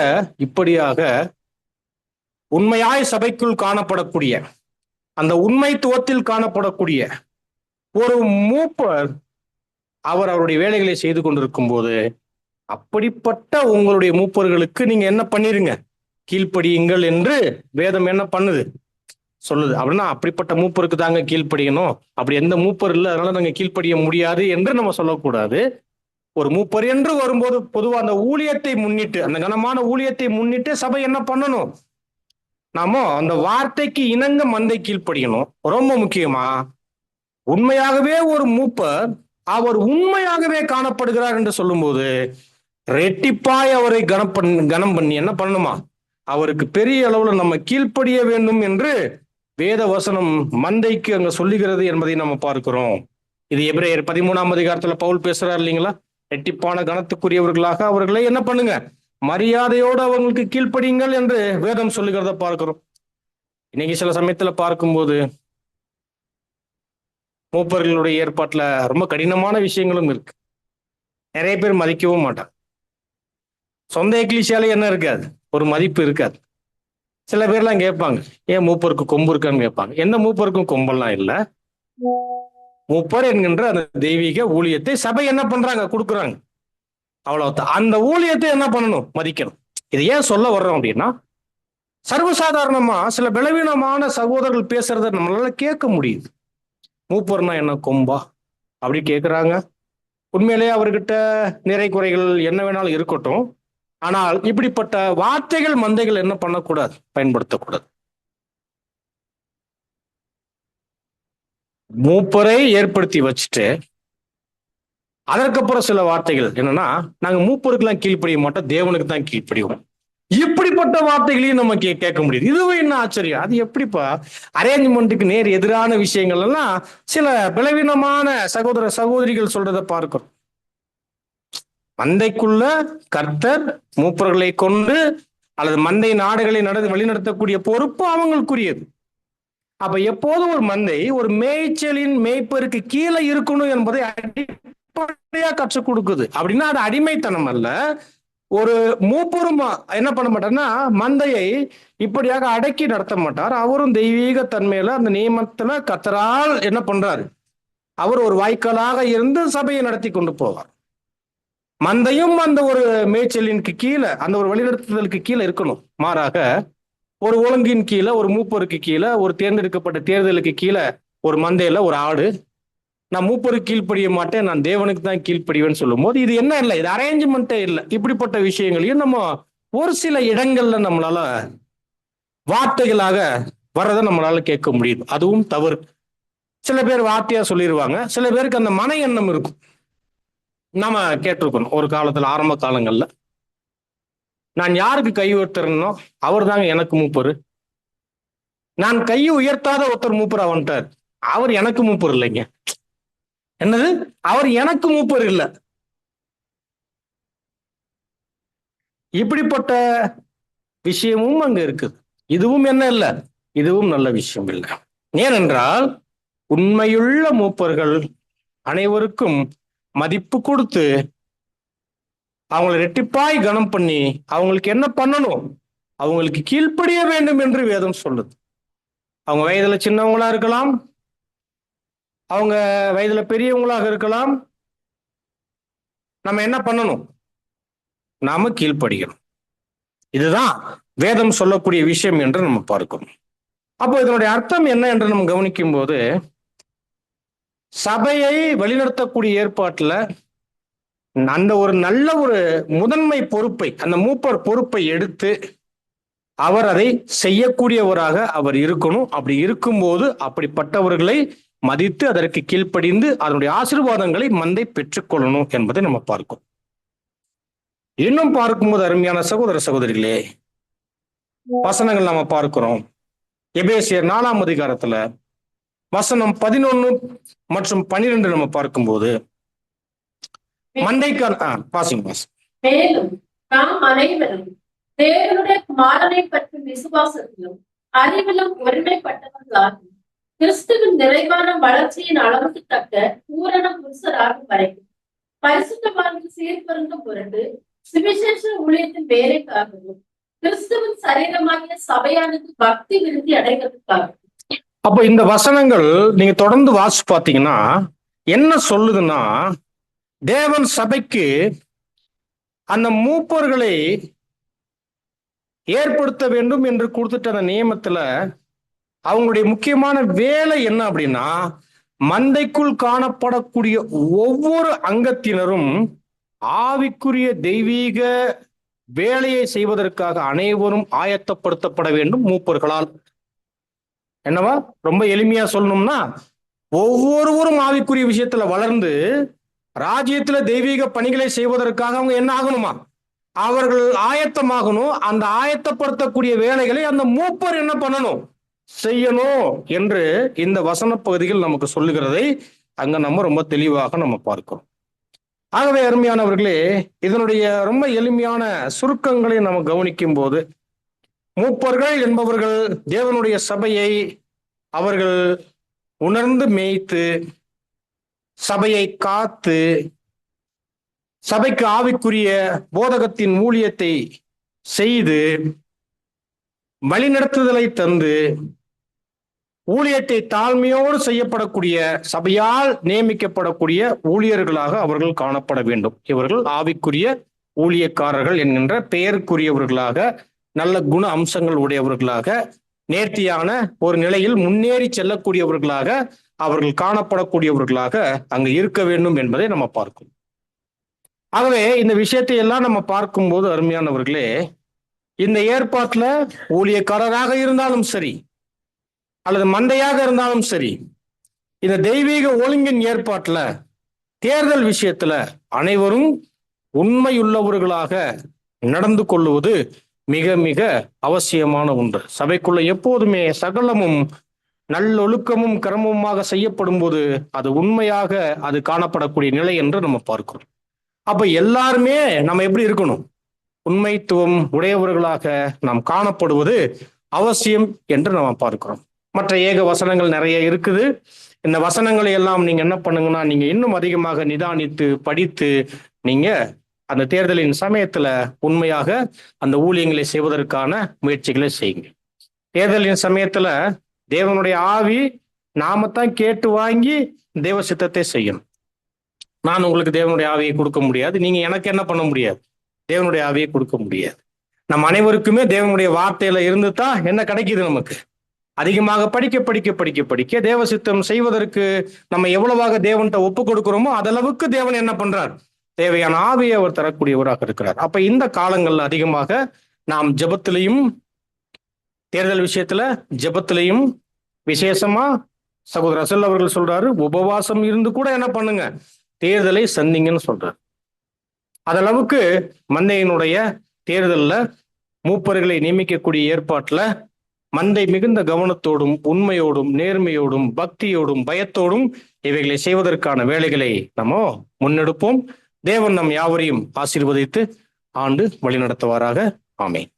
உண்மையாய் சபைக்குள் காணப்படக்கூடிய, அந்த உண்மைத்துவத்தில் காணப்படக்கூடிய ஒரு மூப்பர் அவருடைய வேலைகளை செய்து கொண்டிருக்கும் போது, அப்படிப்பட்ட உங்களுடைய மூப்பர்களுக்கு நீங்க என்ன பண்ணிருங்க? கீழ்ப்படியுங்கள் என்று வேதம் என்ன பண்ணுது? சொல்லுது. அப்படின்னா அப்படிப்பட்ட மூப்பருக்கு தாங்க கீழ்ப்படியணும், அப்படி எந்த மூப்பர் இல்லை அதனால நாங்க கீழ்ப்படிய முடியாது என்று நம்ம சொல்லக்கூடாது. ஒரு மூப்பர் என்று வரும்போது பொதுவா அந்த ஊழியத்தை முன்னிட்டு, அந்த கனமான ஊழியத்தை முன்னிட்டு சபை என்ன பண்ணணும்? நாம அந்த வார்த்தைக்கு இணங்க மந்தை கீழ்ப்படியணும். ரொம்ப முக்கியமா உண்மையாகவே ஒரு மூப்பர் அவர் உண்மையாகவே காணப்படுகிறார் என்று சொல்லும்போது ரெட்டிப்பாய் அவரை கனம் பண்ணி என்ன பண்ணணுமா? அவருக்கு பெரிய அளவுல நம்ம கீழ்ப்படிய வேண்டும் என்று வேத வசனம் மந்தைக்கு அங்க சொல்லுகிறது என்பதை நம்ம பார்க்கிறோம். இது எபிரேயர் 13ஆம் அதிகாரத்துல பவுல் பேசுறாரு இல்லைங்களா? ரெட்டிப்பான கனத்துக்குரியவர்களாக அவர்களை என்ன பண்ணுங்க? மரியாதையோடு அவங்களுக்கு கீழ்ப்படியுங்கள் என்று வேதம் சொல்லுகிறத பார்க்கிறோம். இன்னைக்கு சில சமயத்துல பார்க்கும்போது மூப்பர்களுடைய ஏற்பாட்டுல ரொம்ப கடினமான விஷயங்களும் இருக்கு. நிறைய பேர் மதிக்கவும் மாட்டாங்க. சொந்த எக்லிசியால என்ன இருக்காது? ஒரு மதிப்பு இருக்காது. சில பேர்லாம் கேட்பாங்க, ஏன் மூப்பருக்கு கொம்பு இருக்கான்னு கேட்பாங்க. எந்த மூப்பருக்கும் கொம்பெல்லாம் இல்லை. மூப்பர் என்கின்ற அந்த தெய்வீக ஊழியத்தை சபை என்ன பண்றாங்க? கொடுக்குறாங்க. அவ்வளவுதான். அந்த ஊழியத்தை என்ன பண்ணணும்? மதிக்கணும். இது ஏன் சொல்ல வர்றோம் அப்படின்னா, சர்வசாதாரணமா சில பலவீனமான சகோதரர்கள் பேசுறத நம்மளால கேட்க முடியுது. மூப்பர்னா என்ன, கொம்பா அப்படி கேட்குறாங்க. உண்மையிலேயே அவர்கிட்ட நிறை குறைகள் என்ன வேணாலும் இருக்கட்டும். ஆனால் இப்படிப்பட்ட வார்த்தைகள் மந்தைகள் என்ன பண்ணக்கூடாது, பயன்படுத்தக்கூடாது. மூப்பரை ஏற்படுத்தி வச்சுட்டு அதற்கப்புறம் சில வார்த்தைகள் என்னன்னா, நாங்க மூப்பருக்கெல்லாம் கீழ்ப்படிய மாட்டோம், தேவனுக்கு தான் கீழ்ப்படிவோம். இப்படிப்பட்ட வார்த்தைகளையும் நம்ம கேட்க முடியுது. இதுவும் என்ன ஆச்சரியம், அது எப்படிப்பா அரேஞ்ச்மெண்ட்டுக்கு நேர் எதிரான விஷயங்கள் எல்லாம் சில பலவீனமான சகோதர சகோதரிகள் சொல்றதை பார்க்கிறோம். மந்தைக்குள்ள கர்த்தர் மூப்பர்களை கொண்டு அல்லது மந்தை நாடுகளை வழிநடத்தக்கூடிய பொறுப்பு அவங்களுக்குரியது. அப்ப எப்போதும் ஒரு மந்தை ஒரு மேய்ச்சலின் மேய்ப்பருக்கு கீழே இருக்கணும் என்பதை அடிப்படையா கற்றுக் கொடுக்குது. அப்படின்னா அது அடிமைத்தனம் அல்ல. ஒரு மூப்பரும் என்ன பண்ண மாட்டார்னா மந்தையை இப்படியாக அடக்கி நடத்த மாட்டார். அவரும் தெய்வீக தன்மையில அந்த நியமத்துல கர்த்தரால் என்ன பண்றாரு, அவர் ஒரு வாய்க்காலாக இருந்து சபையை நடத்தி கொண்டு போவார். மந்தையும் அந்த ஒரு மேய்ச்சலினுக்கு கீழே, அந்த ஒரு வழிநடத்துதலுக்கு கீழே இருக்கணும். மாறாக ஒரு ஒழுங்கின் கீழே, ஒரு மூப்பருக்கு கீழே, ஒரு தேர்ந்தெடுக்கப்பட்ட தேர்தலுக்கு கீழே ஒரு மந்தையில ஒரு ஆடு, நான் மூப்பருக்கு கீழ்ப்படிய மாட்டேன், நான் தேவனுக்கு தான் கீழ்ப்படிவேன்னு சொல்லும் போது இது என்ன இல்லை, இது அரேஞ்ச்மெண்ட்டே இல்லை. இப்படிப்பட்ட விஷயங்களையும் நம்ம ஒரு சில இடங்கள்ல நம்மளால வார்த்தைகளாக வர்றதை நம்மளால கேட்க முடியுது. அதுவும் தவறு. சில பேர் வார்த்தையா சொல்லிடுவாங்க, சில பேருக்கு அந்த மன எண்ணம் இருக்கும். நாம கேட்டிருக்கணும் ஒரு காலத்துல, ஆரம்ப காலங்கள்ல, நான் யாருக்கு கை உயர்த்துறேனோ அவர் தாங்க எனக்கு மூப்பரு. நான் கையை உயர்த்தாத ஒருத்தர் மூப்பரா வந்துட்டார், அவர் எனக்கு மூப்பர் இல்லைங்க. என்னது, அவர் எனக்கு மூப்பர் இல்லை. இப்படிப்பட்ட விஷயமும் அங்க இருக்குது. இதுவும் என்ன இல்லை, இதுவும் நல்ல விஷயம் இல்லை. ஏனென்றால் உண்மையுள்ள மூப்பர்கள் அனைவருக்கும் மதிப்பு கொடுத்து அவங்களை ரெட்டிப்பாய் கனம் பண்ணி அவங்களுக்கு என்ன பண்ணணும், அவங்களுக்கு கீழ்ப்படிய வேண்டும் என்று வேதம் சொல்லுது. அவங்க வயதுல சின்னவங்களா இருக்கலாம், அவங்க வயதுல பெரியவங்களாக இருக்கலாம். நம்ம என்ன பண்ணணும், நாம கீழ்ப்படியணும். இதுதான் வேதம் சொல்லக்கூடிய விஷயம் என்று நம்ம பார்க்கணும். அப்போ இதனுடைய அர்த்தம் என்ன என்று நம்ம கவனிக்கும் போது, சபையை வழிநடத்தக்கூடிய ஏற்பாட்டுல அந்த ஒரு நல்ல ஒரு முதன்மை பொறுப்பை, அந்த மூப்பர் பொறுப்பை எடுத்து அவர் அதை செய்யக்கூடியவராக அவர் இருக்கணும். அப்படி இருக்கும்போது அப்படிப்பட்டவர்களை மதித்து அதற்கு கீழ்ப்படிந்து அதனுடைய ஆசீர்வாதங்களை மந்தை பெற்றுக்கொள்ளணும் என்பதை நம்ம பார்க்கிறோம். இன்னும் பார்க்கும்போது அருமையான சகோதர சகோதரிகளே, வசனங்கள் நம்ம பார்க்கிறோம். எபேசியர் 4ஆம் அதிகாரத்துல வசனம் 11 மற்றும் 12 நம்ம பார்க்கும்போது மந்தைக்கான பாசிங்க. மேலும் நாம் அனைவரும் தேவனுடைய குமாரனை பற்றி விசுவாசத்திலும் அறிவிலும் ஒருமைப்பட்டவர்களாகும் கிறிஸ்துவின் நிறைவான வளர்ச்சியின் அளவுக்கு தக்க பூரண புருஷராகும் வரைக்கும் பரிசுத்தவான்கள் சீர்பொருந்தும் பொருட்டு சுவிசேஷ ஊழியத்தின் வேலைக்காகவும் கிறிஸ்துவின் சரீரமாகிய சபையானது பக்தி விருத்தி அடைவதற்காகவும். அப்போ இந்த வசனங்கள் நீங்க தொடர்ந்து வாசிச்சு பார்த்தீங்கன்னா என்ன சொல்லுதுன்னா, தேவன் சபைக்கு அந்த மூப்பர்களை ஏற்படுத்த வேண்டும் என்று கொடுத்துட்ட அந்த நியமத்துல அவங்களுடைய முக்கியமான வேலை என்ன அப்படின்னா, மந்தைக்குள் காணப்படக்கூடிய ஒவ்வொரு அங்கத்தினரும் ஆவிக்குரிய தெய்வீக வேலையை செய்வதற்காக அனைவரும் ஆயத்தப்படுத்தப்பட வேண்டும் மூப்பர்களால். என்னவா, ரொம்ப எளிமையா சொல்லணும்னா, ஒவ்வொருவரும் ஆவிக்குரிய விஷயத்துல வளர்ந்து ராஜ்யத்துல தெய்வீக பணிகளை செய்வதற்காக அவங்க என்ன ஆகணுமா, அவர்கள் ஆயத்தமாகணும். அந்த ஆயத்தப்படுத்தக்கூடிய வேலைகளை அந்த மூப்பர் என்ன பண்ணணும், செய்யணும் என்று இந்த வசன பகுதிகள் நமக்கு சொல்லுகிறதை அங்க நம்ம ரொம்ப தெளிவாக நம்ம பார்க்கிறோம். ஆகவே அருமையானவர்களே, இதனுடைய ரொம்ப எளிமையான சுருக்கங்களை நம்ம கவனிக்கும் போது, மூப்பர்கள் என்பவர்கள் தேவனுடைய சபையை அவர்கள் உணர்ந்து மேய்த்து சபையை காத்து சபைக்கு ஆவிக்குரிய போதகத்தின் ஊழியத்தை செய்து வழிநடத்துதலை தந்து ஊழியத்தை தாழ்மையோடு செய்யப்படக்கூடிய சபையால் நியமிக்கப்படக்கூடிய ஊழியர்களாக அவர்கள் காணப்பட வேண்டும். இவர்கள் ஆவிக்குரிய ஊழியக்காரர்கள் என்கின்ற பெயருக்குரியவர்களாக நல்ல குண அம்சங்கள் உடையவர்களாக, நேர்த்தியான ஒரு நிலையில் முன்னேறி செல்லக்கூடியவர்களாக அவர்கள் காணப்படக்கூடியவர்களாக அங்கு இருக்க வேண்டும் என்பதை நம்ம பார்க்கிறோம். ஆகவே இந்த விஷயத்தை எல்லாம் நம்ம பார்க்கும்போது அருமையானவர்களே, இந்த ஏற்பாட்டுல ஊழியக்காரராக இருந்தாலும் சரி அல்லது மந்தையாக இருந்தாலும் சரி, இந்த தெய்வீக ஒழுங்கின் ஏற்பாட்டுல தேர்தல் விஷயத்துல அனைவரும் உண்மையுள்ளவர்களாக நடந்து கொள்ளுவது மிக மிக அவசியமான ஒன்று. சபைக்குள்ள எப்போதுமே சகலமும் நல்லொழுக்கமும் கிரமமாக செய்யப்படும் போது அது உண்மையாக அது காணப்படக்கூடிய நிலை என்று நம்ம பார்க்கிறோம். அப்ப எல்லாருமே நம்ம எப்படி இருக்கணும்? உண்மைத்துவம் உடையவர்களாக நாம் காணப்படுவது அவசியம் என்று நம்ம பார்க்கிறோம். மற்ற ஏக வசனங்கள் நிறைய இருக்குது. இந்த வசனங்களை எல்லாம் நீங்க என்ன பண்ணுங்கன்னா, நீங்க இன்னும் அதிகமாக நிதானித்து படித்து நீங்க அந்த தேர்தலின் சமயத்துல உண்மையாக அந்த ஊழியங்களை செய்வதற்கான முயற்சிகளை செய்யுங்க. தேர்தலின் சமயத்துல தேவனுடைய ஆவி நாமத்தான் கேட்டு வாங்கி தேவ சித்தத்தை செய்யணும். நான் உங்களுக்கு தேவனுடைய ஆவியை கொடுக்க முடியாது, நீங்க எனக்கு என்ன பண்ண முடியாது? தேவனுடைய ஆவியை கொடுக்க முடியாது. நம்ம அனைவருக்குமே தேவனுடைய வார்த்தையில இருந்து தான் என்ன கிடைக்குது? நமக்கு அதிகமாக படிக்க படிக்க படிக்க படிக்க தேவ சித்தம் செய்வதற்கு நம்ம எவ்வளவாக தேவன்கிட்ட ஒப்பு கொடுக்கிறோமோ அதளவுக்கு தேவன் என்ன பண்றார்? தேவையான ஆவியை அவர் தரக்கூடியவராக இருக்கிறார். அப்ப இந்த காலங்கள்ல அதிகமாக நாம் ஜெபத்திலையும், தேர்தல் விஷயத்துல ஜெபத்திலையும், விசேஷமா சகோதரர் அசல் அவர்கள் சொல்றாரு, உபவாசம் இருந்து கூட என்ன பண்ணுங்க, தேர்தலை சந்திங்கன்னு சொல்றாரு. அதளவுக்கு மந்தையினுடைய தேர்தல்ல மூப்பர்களை நியமிக்கக்கூடிய ஏற்பாட்டுல மந்தை மிகுந்த கவனத்தோடும் உண்மையோடும் நேர்மையோடும் பக்தியோடும் பயத்தோடும் இவைகளை செய்வதற்கான வேலைகளை நம்ம முன்னெடுப்போம். தேவன் நம் யாவரையும் ஆசீர்வதித்து ஆண்டு வழிநடத்துவாராக. ஆமென்.